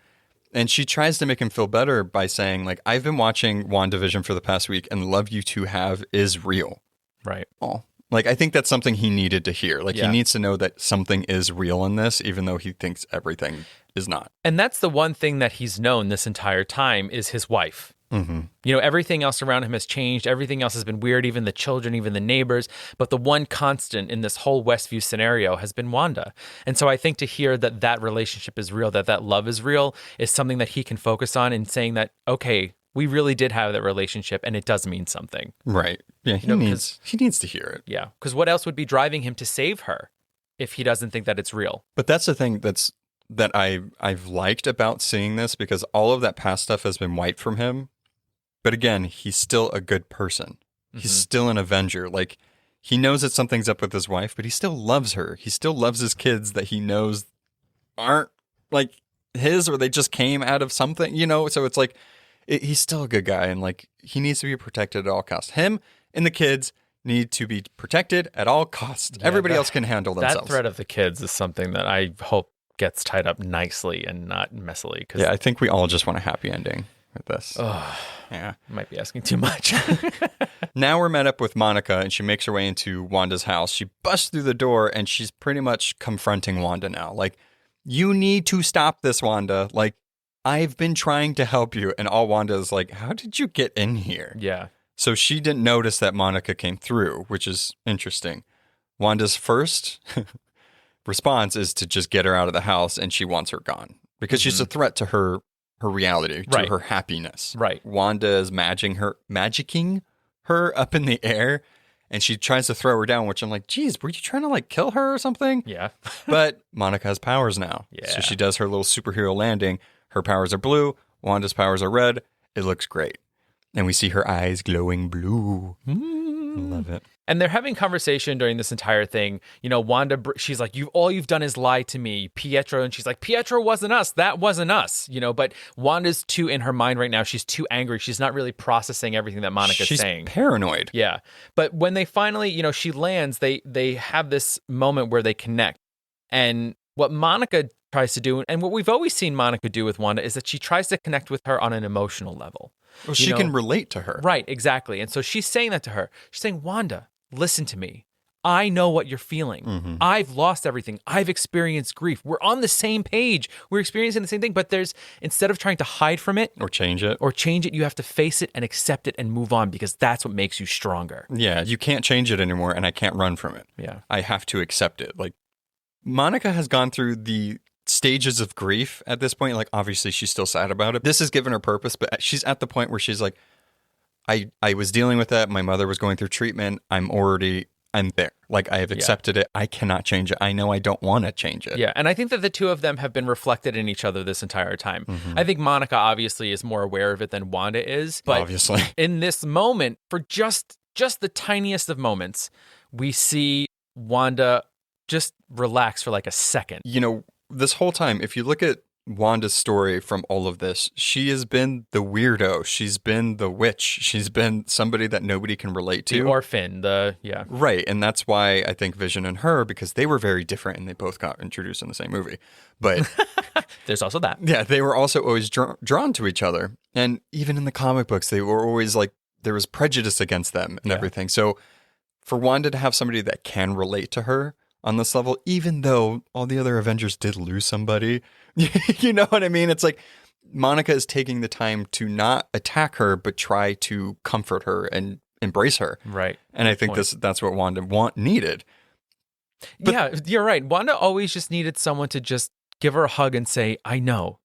Speaker 4: And she tries to make him feel better by saying, like, I've been watching WandaVision for the past week, and the love you two have is real.
Speaker 3: Right.
Speaker 4: Oh. Like, I think that's something he needed to hear. Like,
Speaker 3: Yeah.
Speaker 4: he needs to know that something is real in this, even though he thinks everything is not.
Speaker 3: And that's the one thing that he's known this entire time is his wife.
Speaker 4: Mm-hmm.
Speaker 3: You know, everything else around him has changed. Everything else has been weird, even the children, even the neighbors. But the one constant in this whole Westview scenario has been Wanda. And so I think to hear that that relationship is real, that that love is real, is something that he can focus on in saying that, okay, we really did have that relationship and it does mean something.
Speaker 4: Right. Yeah, he needs to hear it.
Speaker 3: Yeah. Because what else would be driving him to save her if he doesn't think that it's real?
Speaker 4: But that's the thing that I've liked about seeing this, because all of that past stuff has been wiped from him. But again, he's still a good person. He's still an Avenger. Like, he knows that something's up with his wife, but he still loves her. He still loves his kids that he knows aren't like his, or they just came out of something, you know? So it's like, he's still a good guy, and like, he needs to be protected at all costs. Him and the kids need to be protected at all costs.
Speaker 3: Yeah,
Speaker 4: Everybody else can handle themselves.
Speaker 3: That threat of the kids is something that I hope gets tied up nicely and not messily.
Speaker 4: Yeah, I think we all just want a happy ending with this. Yeah.
Speaker 3: Might be asking too much.
Speaker 4: Now we're met up with Monica, and she makes her way into Wanda's house. She busts through the door, and she's pretty much confronting Wanda now. Like, you need to stop this, Wanda. Like, I've been trying to help you. And all Wanda is like, how did you get in here?
Speaker 3: Yeah.
Speaker 4: So she didn't notice that Monica came through, which is interesting. Wanda's first response is to just get her out of the house, and she wants her gone because she's a threat to her reality, to her happiness.
Speaker 3: Right.
Speaker 4: Wanda is magicking her up in the air, and she tries to throw her down, which I'm like, geez, were you trying to like kill her or something?
Speaker 3: Yeah.
Speaker 4: But Monica has powers now.
Speaker 3: Yeah.
Speaker 4: So she does her little superhero landing. Her powers are blue. Wanda's powers are red. It looks great. And we see her eyes glowing blue. I love it.
Speaker 3: And they're having conversation during this entire thing. You know, Wanda, she's like, all you've done is lie to me, Pietro. And she's like, Pietro wasn't us. That wasn't us. You know, but Wanda's too in her mind right now. She's too angry. She's not really processing everything that Monica's saying.
Speaker 4: She's paranoid.
Speaker 3: Yeah. But when they finally, you know, she lands, they have this moment where they connect. And what Monica tries to do, and what we've always seen Monica do with Wanda, is that she tries to connect with her on an emotional level.
Speaker 4: Well, she can relate to her.
Speaker 3: Right, exactly. And so she's saying that to her. She's saying, Wanda, listen to me. I know what you're feeling. I've lost everything. I've experienced grief. We're on the same page. We're experiencing the same thing, but instead of trying to hide from it
Speaker 4: or change it,
Speaker 3: you have to face it and accept it and move on, because that's what makes you stronger.
Speaker 4: Yeah, you can't change it anymore, and I can't run from it.
Speaker 3: Yeah.
Speaker 4: I have to accept it. Like, Monica has gone through the stages of grief at this point. Like, obviously she's still sad about it. This has given her purpose, but she's at the point where she's like, I was dealing with that. My mother was going through treatment. I'm there. Like, I have accepted it. I cannot change it. I know I don't want to change it.
Speaker 3: Yeah. And I think that the two of them have been reflected in each other this entire time. I think Monica obviously is more aware of it than Wanda is. But
Speaker 4: obviously,
Speaker 3: in this moment, for just the tiniest of moments, we see Wanda just relax for like a second.
Speaker 4: You know, this whole time, if you look at Wanda's story from all of this, she has been the weirdo. She's been the witch. She's been somebody that nobody can relate to.
Speaker 3: The orphan, yeah.
Speaker 4: Right. And that's why I think Vision and her, because they were very different and they both got introduced in the same movie. But
Speaker 3: there's also that.
Speaker 4: Yeah, they were also always drawn to each other. And even in the comic books, they were always like, there was prejudice against them and everything. So for Wanda to have somebody that can relate to her on this level, even though all the other Avengers did lose somebody, you know what I mean? It's like Monica is taking the time to not attack her, but try to comfort her and embrace her.
Speaker 3: Right.
Speaker 4: And I think that's what Wanda needed.
Speaker 3: But, yeah, you're right. Wanda always just needed someone to just give her a hug and say, I know,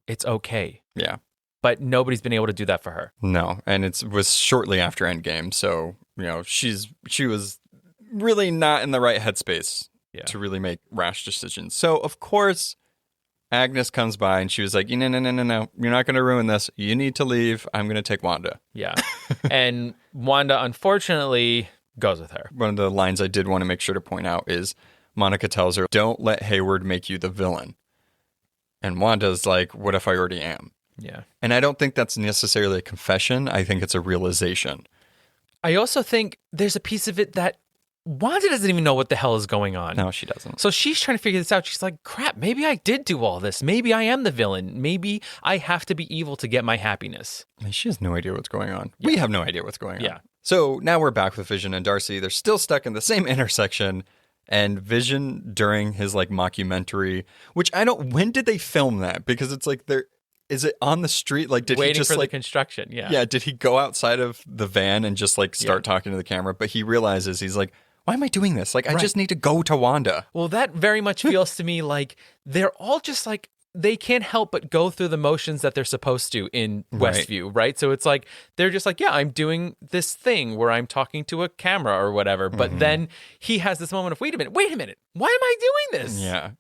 Speaker 3: it's okay.
Speaker 4: Yeah.
Speaker 3: But nobody's been able to do that for her.
Speaker 4: No. And it was shortly after Endgame. So, you know, she was really not in the right headspace to really make rash decisions. So, of course, Agnes comes by and she was like, no, you're not going to ruin this. You need to leave. I'm going to take Wanda.
Speaker 3: Yeah. And Wanda, unfortunately, goes with her.
Speaker 4: One of the lines I did want to make sure to point out is Monica tells her, don't let Hayward make you the villain. And Wanda's like, what if I already am?
Speaker 3: Yeah.
Speaker 4: And I don't think that's necessarily a confession. I think it's a realization.
Speaker 3: I also think there's a piece of it that Wanda doesn't even know what the hell is going on.
Speaker 4: No, she doesn't.
Speaker 3: So she's trying to figure this out. She's like, crap, maybe I did do all this. Maybe I am the villain. Maybe I have to be evil to get my happiness.
Speaker 4: I mean, she has no idea what's going on. We have no idea what's going on.
Speaker 3: Yeah.
Speaker 4: So now we're back with Vision and Darcy. They're still stuck in the same intersection. And Vision, during his like mockumentary, which when did they film that? Because it's like is it on the street? Like, did
Speaker 3: Waiting
Speaker 4: he just
Speaker 3: for
Speaker 4: like
Speaker 3: the construction? Yeah.
Speaker 4: Yeah, did he go outside of the van and just like start talking to the camera? But he realizes, he's like, why am I doing this? Like, I just need to go to Wanda.
Speaker 3: Well, that very much feels to me like they're all just like, they can't help but go through the motions that they're supposed to in Westview, right? So it's like, they're just like, yeah, I'm doing this thing where I'm talking to a camera or whatever. But then he has this moment of, wait a minute, why am I doing this?
Speaker 4: Yeah.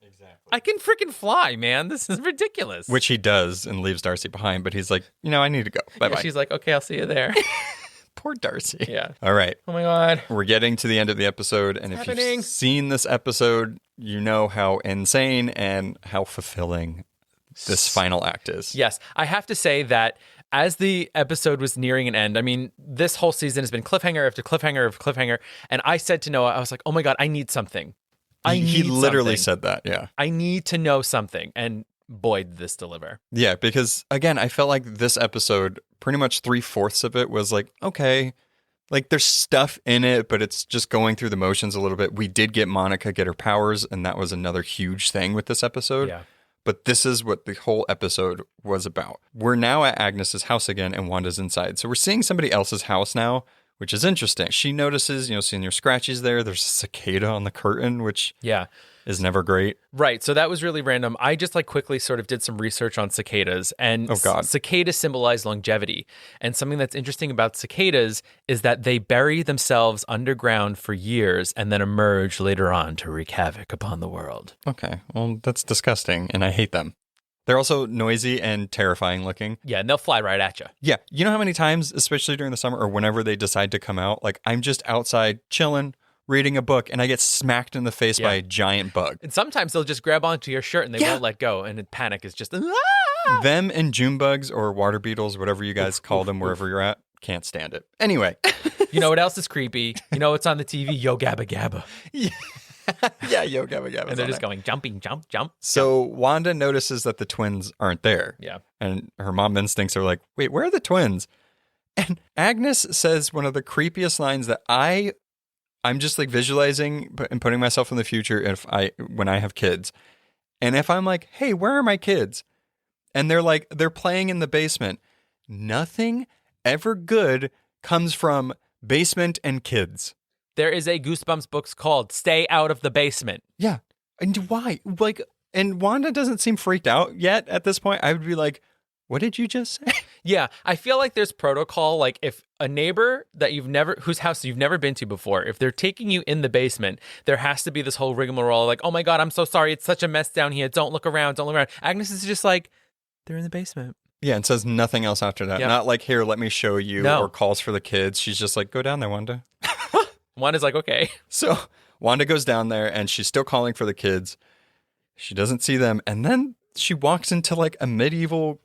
Speaker 3: I can freaking fly, man. This is ridiculous.
Speaker 4: Which he does and leaves Darcy behind. But he's like, I need to go. Bye-bye.
Speaker 3: Yeah, she's like, okay, I'll see you there.
Speaker 4: Poor Darcy.
Speaker 3: Yeah.
Speaker 4: All right.
Speaker 3: Oh my God.
Speaker 4: We're getting to the end of the episode. And if you've seen this episode, you know how insane and how fulfilling this final act is.
Speaker 3: Yes. I have to say that as the episode was nearing an end, I mean, this whole season has been cliffhanger after cliffhanger after cliffhanger. And I said to Noah, I was like, oh my God, I need something.
Speaker 4: He literally said that. Yeah.
Speaker 3: I need to know something. And boy, did this deliver.
Speaker 4: Yeah, because again, I felt like this episode, pretty much 3/4 of it was like, okay, like there's stuff in it, but it's just going through the motions a little bit. We did get Monica get her powers, and that was another huge thing with this episode.
Speaker 3: Yeah.
Speaker 4: But this is what the whole episode was about. We're now at Agnes's house again, and Wanda's inside. So we're seeing somebody else's house now, which is interesting. She notices, Señor Scratchy's there. There's a cicada on the curtain, which is never great.
Speaker 3: Right. So that was really random. I just quickly sort of did some research on cicadas, and cicadas symbolize longevity. And something that's interesting about cicadas is that they bury themselves underground for years and then emerge later on to wreak havoc upon the world.
Speaker 4: Okay. Well, that's disgusting, and I hate them. They're also noisy and terrifying looking.
Speaker 3: Yeah, and they'll fly right at you.
Speaker 4: Yeah. You know how many times, especially during the summer or whenever they decide to come out, like I'm just outside chilling, reading a book, and I get smacked in the face by a giant bug.
Speaker 3: And sometimes they'll just grab onto your shirt and they won't let go, and panic is just, ah!
Speaker 4: Them and June bugs or water beetles, whatever you guys call them wherever you're at, can't stand it. Anyway.
Speaker 3: You know what else is creepy? You know what's on the TV? Yo Gabba Gabba.
Speaker 4: Yeah, Yo Gabba Gabba.
Speaker 3: And they're just going jumping, jump, jump.
Speaker 4: So Wanda notices that the twins aren't there.
Speaker 3: Yeah.
Speaker 4: And her mom instincts are like, wait, where are the twins? And Agnes says one of the creepiest lines that I'm just like visualizing and putting myself in the future when I have kids. And if I'm like, hey, where are my kids? And they're playing in the basement. Nothing ever good comes from basement and kids.
Speaker 3: There is a Goosebumps book called Stay Out of the Basement.
Speaker 4: Yeah. And why? And Wanda doesn't seem freaked out yet at this point. I would be like, what did you just say?
Speaker 3: Yeah. I feel like there's protocol. Like if a neighbor whose house you've never been to before, if they're taking you in the basement, there has to be this whole rigmarole. Like, oh my God, I'm so sorry. It's such a mess down here. Don't look around. Agnes is just like, they're in the basement.
Speaker 4: Yeah, and says nothing else after that. Yep. Not like, here, let me show you, or calls for the kids. She's just like, go down there, Wanda.
Speaker 3: Wanda's like, okay.
Speaker 4: So Wanda goes down there, and she's still calling for the kids. She doesn't see them. And then she walks into like a medieval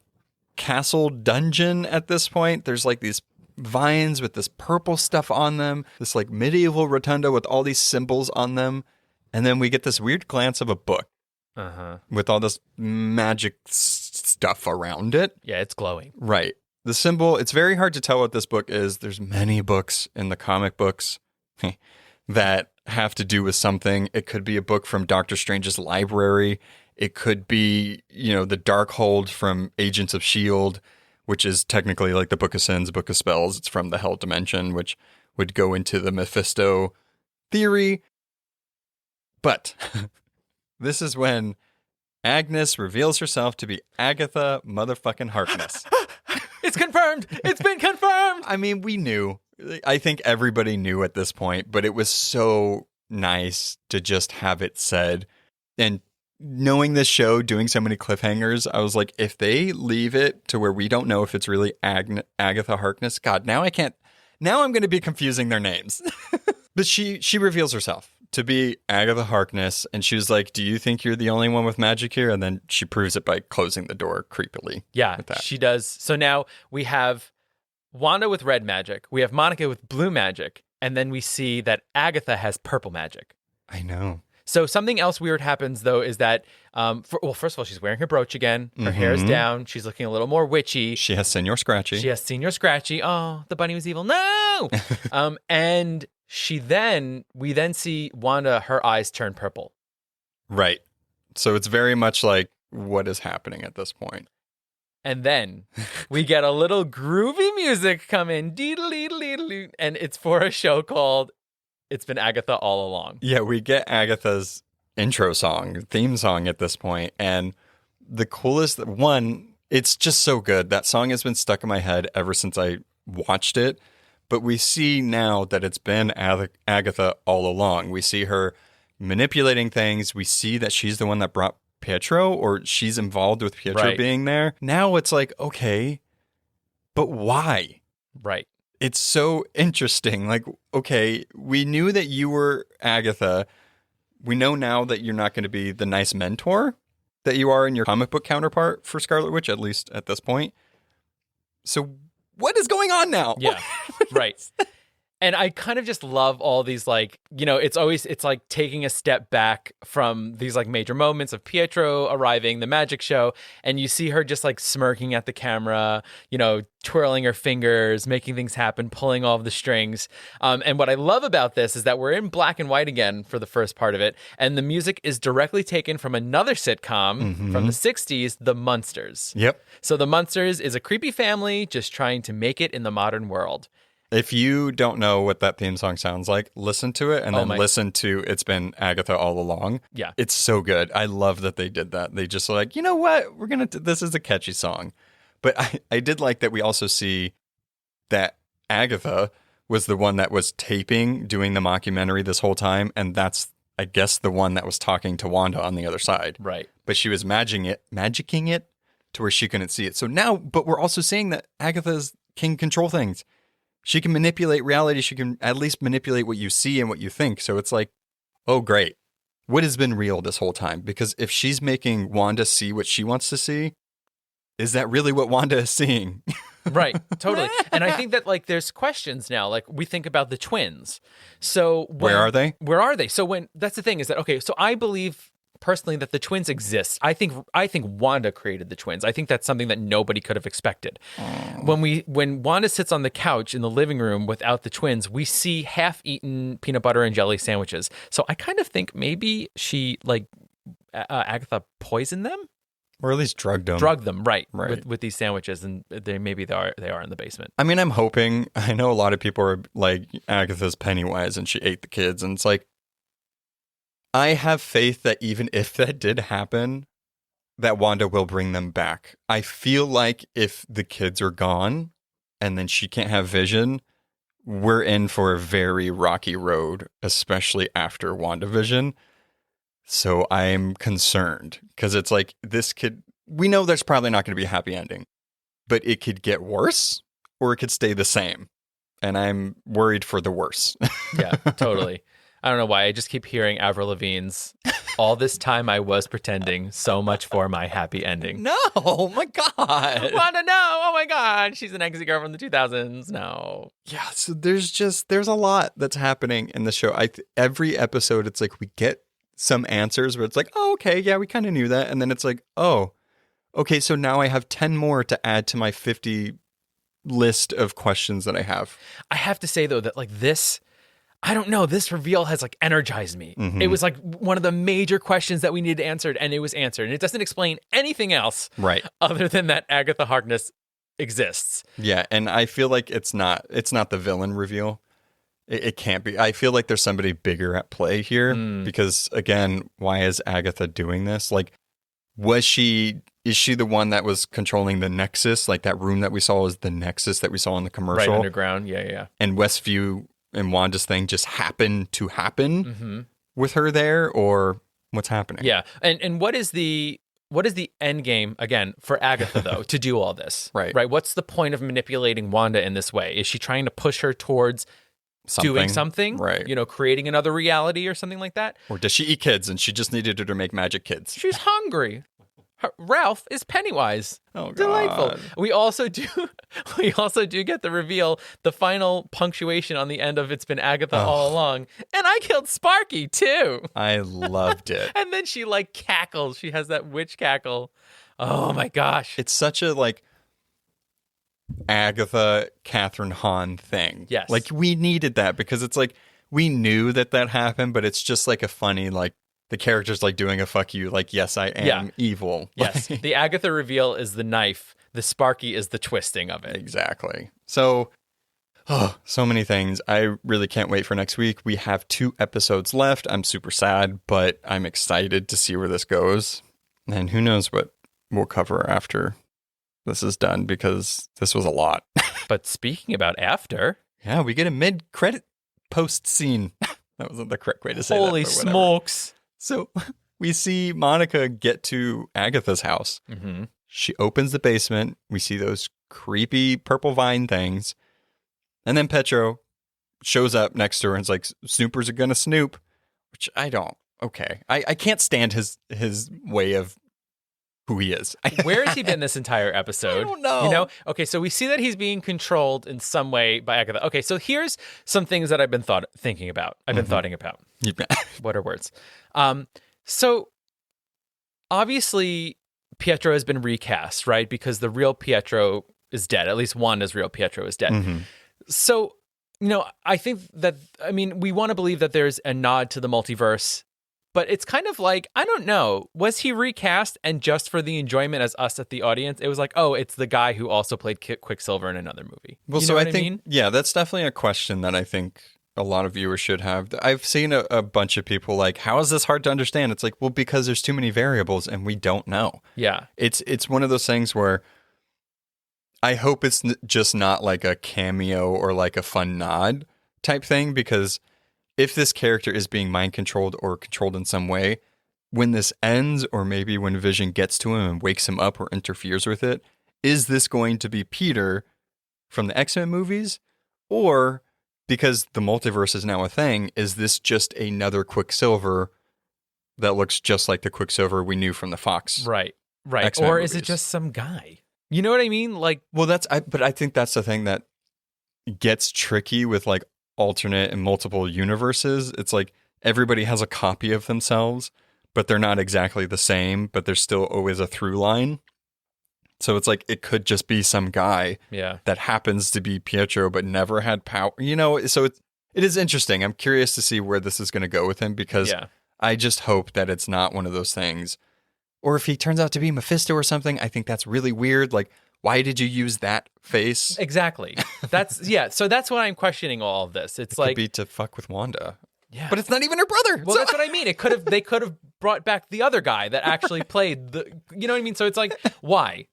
Speaker 4: castle dungeon at this point. There's like these vines with this purple stuff on them, this like medieval rotunda with all these symbols on them. And then we get this weird glance of a book with all this magic stuff around it.
Speaker 3: Yeah, it's glowing.
Speaker 4: Right. The symbol, it's very hard to tell what this book is. There's many books in the comic books that have to do with something. It could be a book from Doctor Strange's library. It could be, the Darkhold from Agents of S.H.I.E.L.D., which is technically like the Book of Sins, Book of Spells. It's from the Hell Dimension, which would go into the Mephisto theory. But this is when Agnes reveals herself to be Agatha motherfucking Harkness.
Speaker 3: It's confirmed. It's been confirmed.
Speaker 4: I mean, we knew. I think everybody knew at this point, but it was so nice to just have it said. And knowing this show, doing so many cliffhangers, I was like, if they leave it to where we don't know if it's really Agatha Harkness, God, now I'm going to be confusing their names. But she reveals herself to be Agatha Harkness, and she was like, do you think you're the only one with magic here? And then she proves it by closing the door creepily.
Speaker 3: Yeah,
Speaker 4: with that.
Speaker 3: she does. So now we have Wanda with red magic. We have Monica with blue magic. And then we see that Agatha has purple magic.
Speaker 4: I know.
Speaker 3: So something else weird happens, though, is that, first of all, she's wearing her brooch again. Her hair is down. She's looking a little more witchy.
Speaker 4: She has Señor Scratchy.
Speaker 3: She has Señor Scratchy. Oh, the bunny was evil. No! And we then see Wanda, her eyes turn purple.
Speaker 4: Right. So it's very much like, what is happening at this point?
Speaker 3: And then we get a little groovy music come in, and it's for a show called It's Been Agatha All Along.
Speaker 4: Yeah, we get Agatha's intro song, theme song at this point, and the coolest one, it's just so good. That song has been stuck in my head ever since I watched it, but we see now that it's been Agatha all along. We see her manipulating things. We see that she's the one that brought Pietro, or she's involved with Pietro being there. Now it's like, okay, but why?
Speaker 3: Right.
Speaker 4: It's so interesting. Like, okay, we knew that you were Agatha. We know now that you're not going to be the nice mentor that you are in your comic book counterpart for Scarlet Witch, at least at this point. So what is going on now?
Speaker 3: Yeah, right. And I kind of just love all these, like, you know, it's like taking a step back from these like major moments of Pietro arriving, the magic show, and you see her just like smirking at the camera, you know, twirling her fingers, making things happen, pulling all of the strings. And what I love about this is that we're in black and white again for the first part of it. And the music is directly taken from another sitcom from the 60s, The Munsters.
Speaker 4: Yep.
Speaker 3: So The Munsters is a creepy family just trying to make it in the modern world.
Speaker 4: If you don't know what that theme song sounds like, listen to it and then listen to It's Been Agatha All Along.
Speaker 3: Yeah.
Speaker 4: It's so good. I love that they did that. They just like, you know what? This is a catchy song. But I did like that we also see that Agatha was the one that was taping, doing the mockumentary this whole time. And that's, I guess, the one that was talking to Wanda on the other side.
Speaker 3: Right.
Speaker 4: But she was magicking it to where she couldn't see it. So now, but we're also seeing that Agatha can control things. She can manipulate reality. She can at least manipulate what you see and what you think. So it's like, oh, great. What has been real this whole time? Because if she's making Wanda see what she wants to see, is that really what Wanda is seeing?
Speaker 3: Right, totally. And I think that, like, there's questions now. Like, we think about the twins. So
Speaker 4: where are they?
Speaker 3: Where are they? So that's the thing is that, okay, so I believe personally that the twins exist. I think Wanda created the twins. I think that's something that nobody could have expected. When Wanda sits on the couch in the living room without the twins, we see half-eaten peanut butter and jelly sandwiches. So I kind of think maybe she, like, Agatha poisoned them?
Speaker 4: Or at least drugged them.
Speaker 3: Right. With these sandwiches, and they are in the basement.
Speaker 4: I mean, I'm hoping. I know a lot of people are like, Agatha's Pennywise and she ate the kids, and it's like, I have faith that even if that did happen, that Wanda will bring them back. I feel like if the kids are gone and then she can't have vision, we're in for a very rocky road, especially after WandaVision. So I'm concerned because it's like we know there's probably not going to be a happy ending, but it could get worse or it could stay the same. And I'm worried for the worse.
Speaker 3: Yeah, totally. I don't know why. I just keep hearing Avril Lavigne's "All This Time I Was Pretending So Much for My Happy Ending."
Speaker 4: No, oh my God.
Speaker 3: Wanda, no. Oh my God. She's an exy girl from the 2000s. No.
Speaker 4: Yeah, so there's a lot that's happening in the show. Every episode, it's like we get some answers where it's like, oh, okay, yeah, we kind of knew that. And then it's like, oh, okay, so now I have 10 more to add to my 50 list of questions that I have.
Speaker 3: I have to say, though, that like this... I don't know. This reveal has like energized me.
Speaker 4: Mm-hmm.
Speaker 3: It was like one of the major questions that we needed answered, and it was answered. And it doesn't explain anything else,
Speaker 4: right?
Speaker 3: Other than that Agatha Harkness exists.
Speaker 4: Yeah, and I feel like it's not the villain reveal. It can't be. I feel like there's somebody bigger at play here because again, why is Agatha doing this? Like, is she the one that was controlling the Nexus? Like that room that we saw was the Nexus that we saw in the commercial,
Speaker 3: right underground. Yeah.
Speaker 4: And Westview and Wanda's thing just happened to happen with her there, or what's happening?
Speaker 3: Yeah. And what is the end game again for Agatha though to do all this?
Speaker 4: Right.
Speaker 3: What's the point of manipulating Wanda in this way? Is she trying to push her towards doing something,
Speaker 4: right?
Speaker 3: Creating another reality or something like that.
Speaker 4: Or does she eat kids and she just needed her to make magic kids?
Speaker 3: She's hungry. Ralph is Pennywise.
Speaker 4: Oh, God.
Speaker 3: Delightful. We also do get the reveal, the final punctuation on the end of "It's been Agatha all along," and I killed Sparky too.
Speaker 4: I loved it.
Speaker 3: And then she cackles. She has that witch cackle. Oh my gosh!
Speaker 4: It's such a Agatha Catherine Hahn thing.
Speaker 3: Yes,
Speaker 4: we needed that because it's we knew that happened, but it's just a funny the character's doing a fuck you, yes, I am evil.
Speaker 3: Yes, the Agatha reveal is the knife. The Sparky is the twisting of it.
Speaker 4: Exactly. So, so many things. I really can't wait for next week. We have 2 episodes left. I'm super sad, but I'm excited to see where this goes. And who knows what we'll cover after this is done, because this was a lot.
Speaker 3: But speaking about after...
Speaker 4: Yeah, we get a mid-credit post scene. That wasn't the correct way to say
Speaker 3: Holy
Speaker 4: that. Holy
Speaker 3: smokes.
Speaker 4: So we see Monica get to Agatha's house.
Speaker 3: Mm-hmm.
Speaker 4: She opens the basement. We see those creepy purple vine things. And then Petro shows up next to her and is like, Snoopers are going to snoop, which I don't. Okay. I can't stand his way of who he is.
Speaker 3: Where has he been this entire episode?
Speaker 4: I don't know.
Speaker 3: Okay, so we see that he's being controlled in some way by Agatha. Okay, so here's some things that I've been thinking about. I've been thoughting about. What are words? So obviously Pietro has been recast, right? Because the real Pietro is dead. At least Wanda's real Pietro is dead.
Speaker 4: Mm-hmm.
Speaker 3: So, I think that, we want to believe that there's a nod to the multiverse, but it's kind of I don't know. Was he recast and just for the enjoyment as us at the audience, it was it's the guy who also played Quicksilver in another movie.
Speaker 4: Well, so I think, yeah, that's definitely a question that I think a lot of viewers should have. I've seen a bunch of people how is this hard to understand? It's well, because there's too many variables and we don't know.
Speaker 3: Yeah.
Speaker 4: It's one of those things where I hope it's just not a cameo or a fun nod type thing, because if this character is being mind controlled or controlled in some way, when this ends, or maybe when Vision gets to him and wakes him up or interferes with it, is this going to be Peter from the X-Men movies? Or, because the multiverse is now a thing, is this just another Quicksilver that looks just like the Quicksilver we knew from the Fox?
Speaker 3: Right.
Speaker 4: X-Men
Speaker 3: Or
Speaker 4: movies.
Speaker 3: is it just some guy? You know what I mean?
Speaker 4: Well, but I think that's the thing that gets tricky with alternate and multiple universes. It's everybody has a copy of themselves, but they're not exactly the same, but there's still always a through line. So it's it could just be some guy that happens to be Pietro but never had power. So it is interesting. I'm curious to see where this is going to go with him, because I just hope that it's not one of those things. Or if he turns out to be Mephisto or something, I think that's really weird. Why did you use that face?
Speaker 3: Exactly. So that's why I'm questioning all of this. It
Speaker 4: could be to fuck with Wanda.
Speaker 3: Yeah.
Speaker 4: But it's not even her brother.
Speaker 3: Well, that's what I mean. They could have brought back the other guy that actually played you know what I mean? So it's why?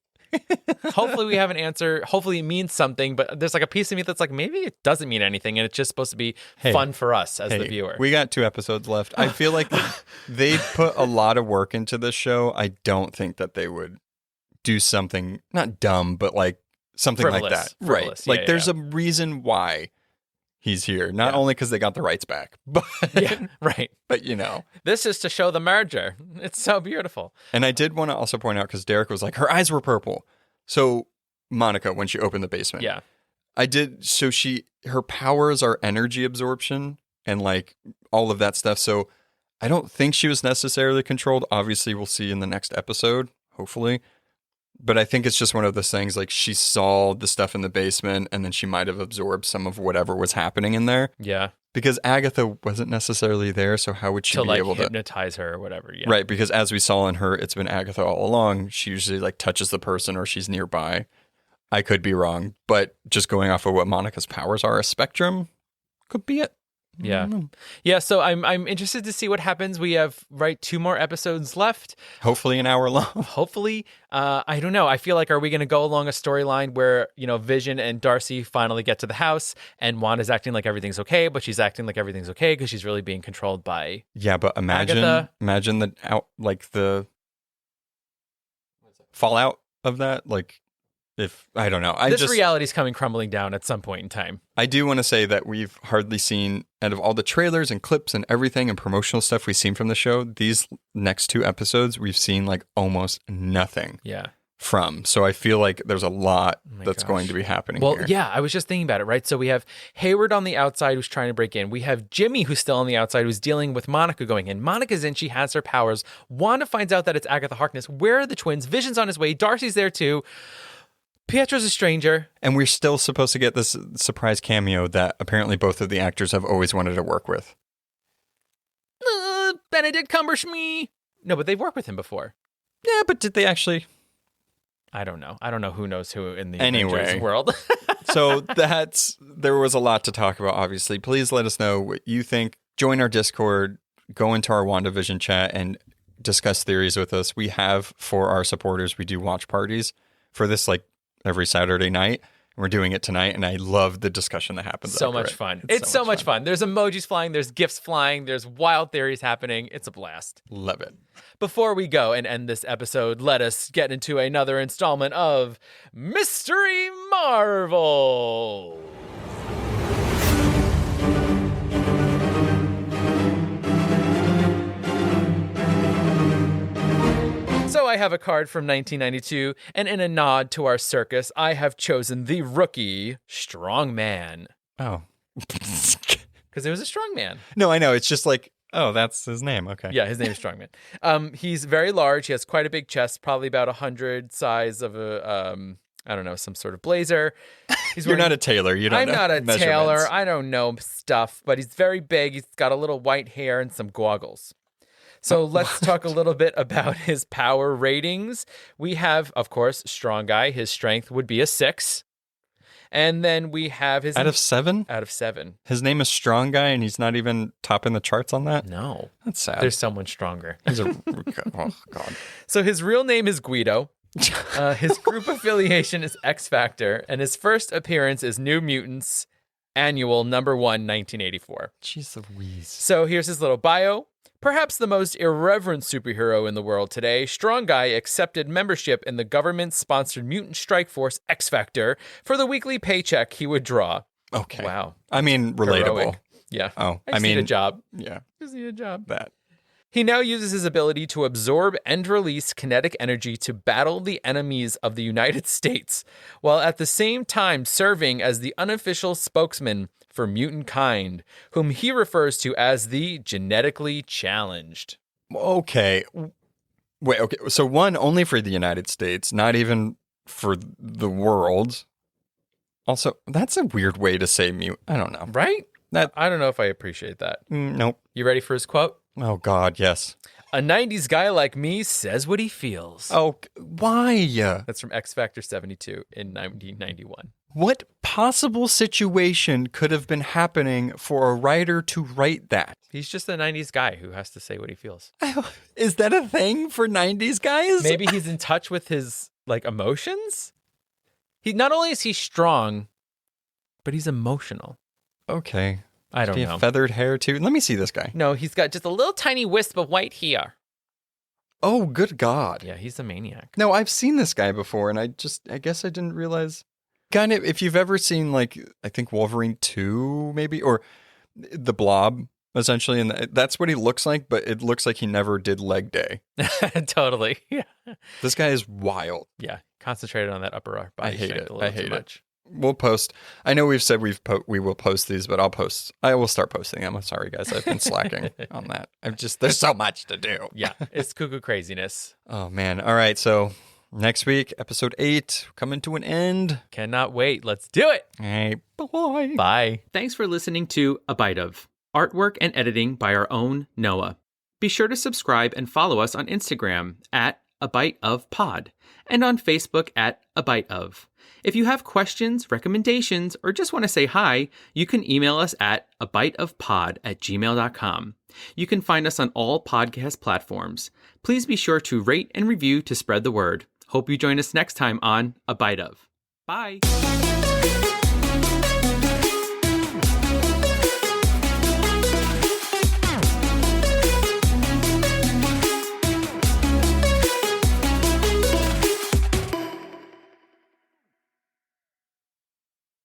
Speaker 3: Hopefully we have an answer. Hopefully it means something, but there's a piece of me that's maybe it doesn't mean anything, and it's just supposed to be fun for us as the viewer.
Speaker 4: We got 2 episodes left. I feel like they put a lot of work into this show. I don't think that they would do something not dumb, but something
Speaker 3: Frivolous.
Speaker 4: like that.
Speaker 3: Frivolous.
Speaker 4: Right. There's a reason why he's here. Not only because they got the rights back, but
Speaker 3: right.
Speaker 4: But
Speaker 3: this is to show the merger. It's so beautiful.
Speaker 4: And I did want to also point out, because Derek was her eyes were purple. So Monica, when she opened the basement, I did. So her powers are energy absorption and all of that stuff. So I don't think she was necessarily controlled. Obviously, we'll see in the next episode, hopefully. But I think it's just one of those things, she saw the stuff in the basement and then she might have absorbed some of whatever was happening in there.
Speaker 3: Yeah.
Speaker 4: Because Agatha wasn't necessarily there, so how would she be able to
Speaker 3: hypnotize her or whatever? Yeah.
Speaker 4: Right, because as we saw in her, It's Been Agatha All Along, she usually touches the person or she's nearby. I could be wrong, but just going off of what Monica's powers are, a spectrum could be it.
Speaker 3: Yeah. Yeah, so I'm interested to see what happens. We have 2 more episodes left.
Speaker 4: Hopefully an hour long.
Speaker 3: Hopefully. I don't know. I feel are we going to go along a storyline where, Vision and Darcy finally get to the house and Wanda's acting like everything's okay, but she's acting like everything's okay because she's really being controlled by
Speaker 4: but imagine the fallout of that. I don't know.
Speaker 3: This reality's coming crumbling down at some point in time.
Speaker 4: I do want to say that we've hardly seen, out of all the trailers and clips and everything and promotional stuff we've seen from the show, these next 2 episodes, we've seen like almost nothing.
Speaker 3: Yeah.
Speaker 4: From. So I feel like there's a lot that's going to be happening here.
Speaker 3: Yeah, I was just thinking about it, right? So we have Hayward on the outside who's trying to break in. We have Jimmy who's still on the outside who's dealing with Monica going in. Monica's in, she has her powers. Wanda finds out that it's Agatha Harkness. Where are the twins? Vision's on his way. Darcy's there too. Pietro's a stranger.
Speaker 4: And we're still supposed to get this surprise cameo that apparently both of the actors have always wanted to work with.
Speaker 3: Benedict Cumberbatch. No, but they've worked with him before.
Speaker 4: Yeah, but did they actually...
Speaker 3: I don't know. I don't know who knows who in the
Speaker 4: Avengers
Speaker 3: world.
Speaker 4: So there was a lot to talk about, obviously. Please let us know what you think. Join our Discord, go into our WandaVision chat and discuss theories with us. We have, for our supporters, we do watch parties for this like every Saturday night. We're doing it tonight, and I love the discussion that happens.
Speaker 3: So much fun. It's so much fun. There's emojis flying. There's GIFs flying. There's wild theories happening. It's a blast.
Speaker 4: Love it.
Speaker 3: Before we go and end this episode, let us get into another installment of Mystery Marvel. So I have a card from 1992, and in a nod to our circus, I have chosen the rookie Strongman.
Speaker 4: Oh.
Speaker 3: Because it was a strongman.
Speaker 4: No, I know. It's just like, oh, that's his name. Okay.
Speaker 3: Yeah, his name is Strongman. He's very large. He has quite a big chest, probably about 100 size of a, I don't know, some sort of blazer.
Speaker 4: You're not a tailor. You don't know
Speaker 3: I'm not a tailor.
Speaker 4: measurements.
Speaker 3: I don't know stuff, but he's very big. He's got a little white hair and some goggles. So let's talk a little bit about his power ratings. We have, of course, strong guy. His strength would be a 6. And then we have his...
Speaker 4: Out of 7?
Speaker 3: Out of 7.
Speaker 4: His name is Strong Guy, and he's not even topping the charts on that?
Speaker 3: No.
Speaker 4: That's sad.
Speaker 3: There's someone stronger.
Speaker 4: He's a... oh, God.
Speaker 3: So his real name is Guido. His group affiliation is X Factor, and his first appearance is New Mutants Annual #1, 1984.
Speaker 4: Jeez Louise.
Speaker 3: So here's his little bio. Perhaps the most irreverent superhero in the world today, Strong Guy accepted membership in the government-sponsored mutant strike force X Factor for the weekly paycheck he would draw.
Speaker 4: Okay.
Speaker 3: Wow.
Speaker 4: I mean, relatable.
Speaker 3: Heroic. Yeah.
Speaker 4: Oh,
Speaker 3: I mean, need a job.
Speaker 4: Yeah.
Speaker 3: Just need a job.
Speaker 4: That.
Speaker 3: He now uses his ability to absorb and release kinetic energy to battle the enemies of the United States, while at the same time serving as the unofficial spokesman for mutant kind, whom he refers to as the genetically challenged.
Speaker 4: Okay. Wait, okay. So one, only for the United States, not even for the world. Also, that's a weird way to say mute. I don't know.
Speaker 3: Right? I don't know if I appreciate that.
Speaker 4: Nope.
Speaker 3: You ready for his quote?
Speaker 4: Oh, God, yes.
Speaker 3: A 90s guy like me says what he feels.
Speaker 4: Oh, why?
Speaker 3: That's from X Factor 72 in 1991.
Speaker 4: What possible situation could have been happening for a writer to write that?
Speaker 3: He's just a 90s guy who has to say what he feels.
Speaker 4: Is that a thing for 90s guys?
Speaker 3: Maybe he's in touch with his emotions? He not only is he strong, but he's emotional.
Speaker 4: Okay.
Speaker 3: I don't know.
Speaker 4: Feathered hair too. Let me see this guy.
Speaker 3: No, he's got just a little tiny wisp of white hair.
Speaker 4: Oh, good God.
Speaker 3: Yeah, he's a maniac.
Speaker 4: No, I've seen this guy before, and I guess I didn't realize. Kind of, if you've ever seen, I think Wolverine 2, maybe, or The Blob, essentially, and that's what he looks like, but it looks like he never did leg day.
Speaker 3: Totally. Yeah.
Speaker 4: This guy is wild.
Speaker 3: Yeah. Concentrated on that upper body.
Speaker 4: I hate
Speaker 3: strength
Speaker 4: it.
Speaker 3: a little
Speaker 4: I hate
Speaker 3: too
Speaker 4: it.
Speaker 3: much.
Speaker 4: We'll post. I know we've said we will post these, but I will start posting them. I'm sorry, guys. I've been slacking on that. There's so much to do.
Speaker 3: Yeah. It's cuckoo craziness.
Speaker 4: Oh, man. All right. So next week, episode 8, coming to an end.
Speaker 3: Cannot wait. Let's do it.
Speaker 4: All right. Bye.
Speaker 3: Bye. Thanks for listening to A Bite Of. Artwork and editing by our own Noah. Be sure to subscribe and follow us on Instagram at A Bite Of Pod and on Facebook at A Bite Of. If you have questions, recommendations, or just want to say hi, you can email us at abiteofpod@gmail.com. You can find us on all podcast platforms. Please be sure to rate and review to spread the word. Hope you join us next time on A Bite Of. Bye.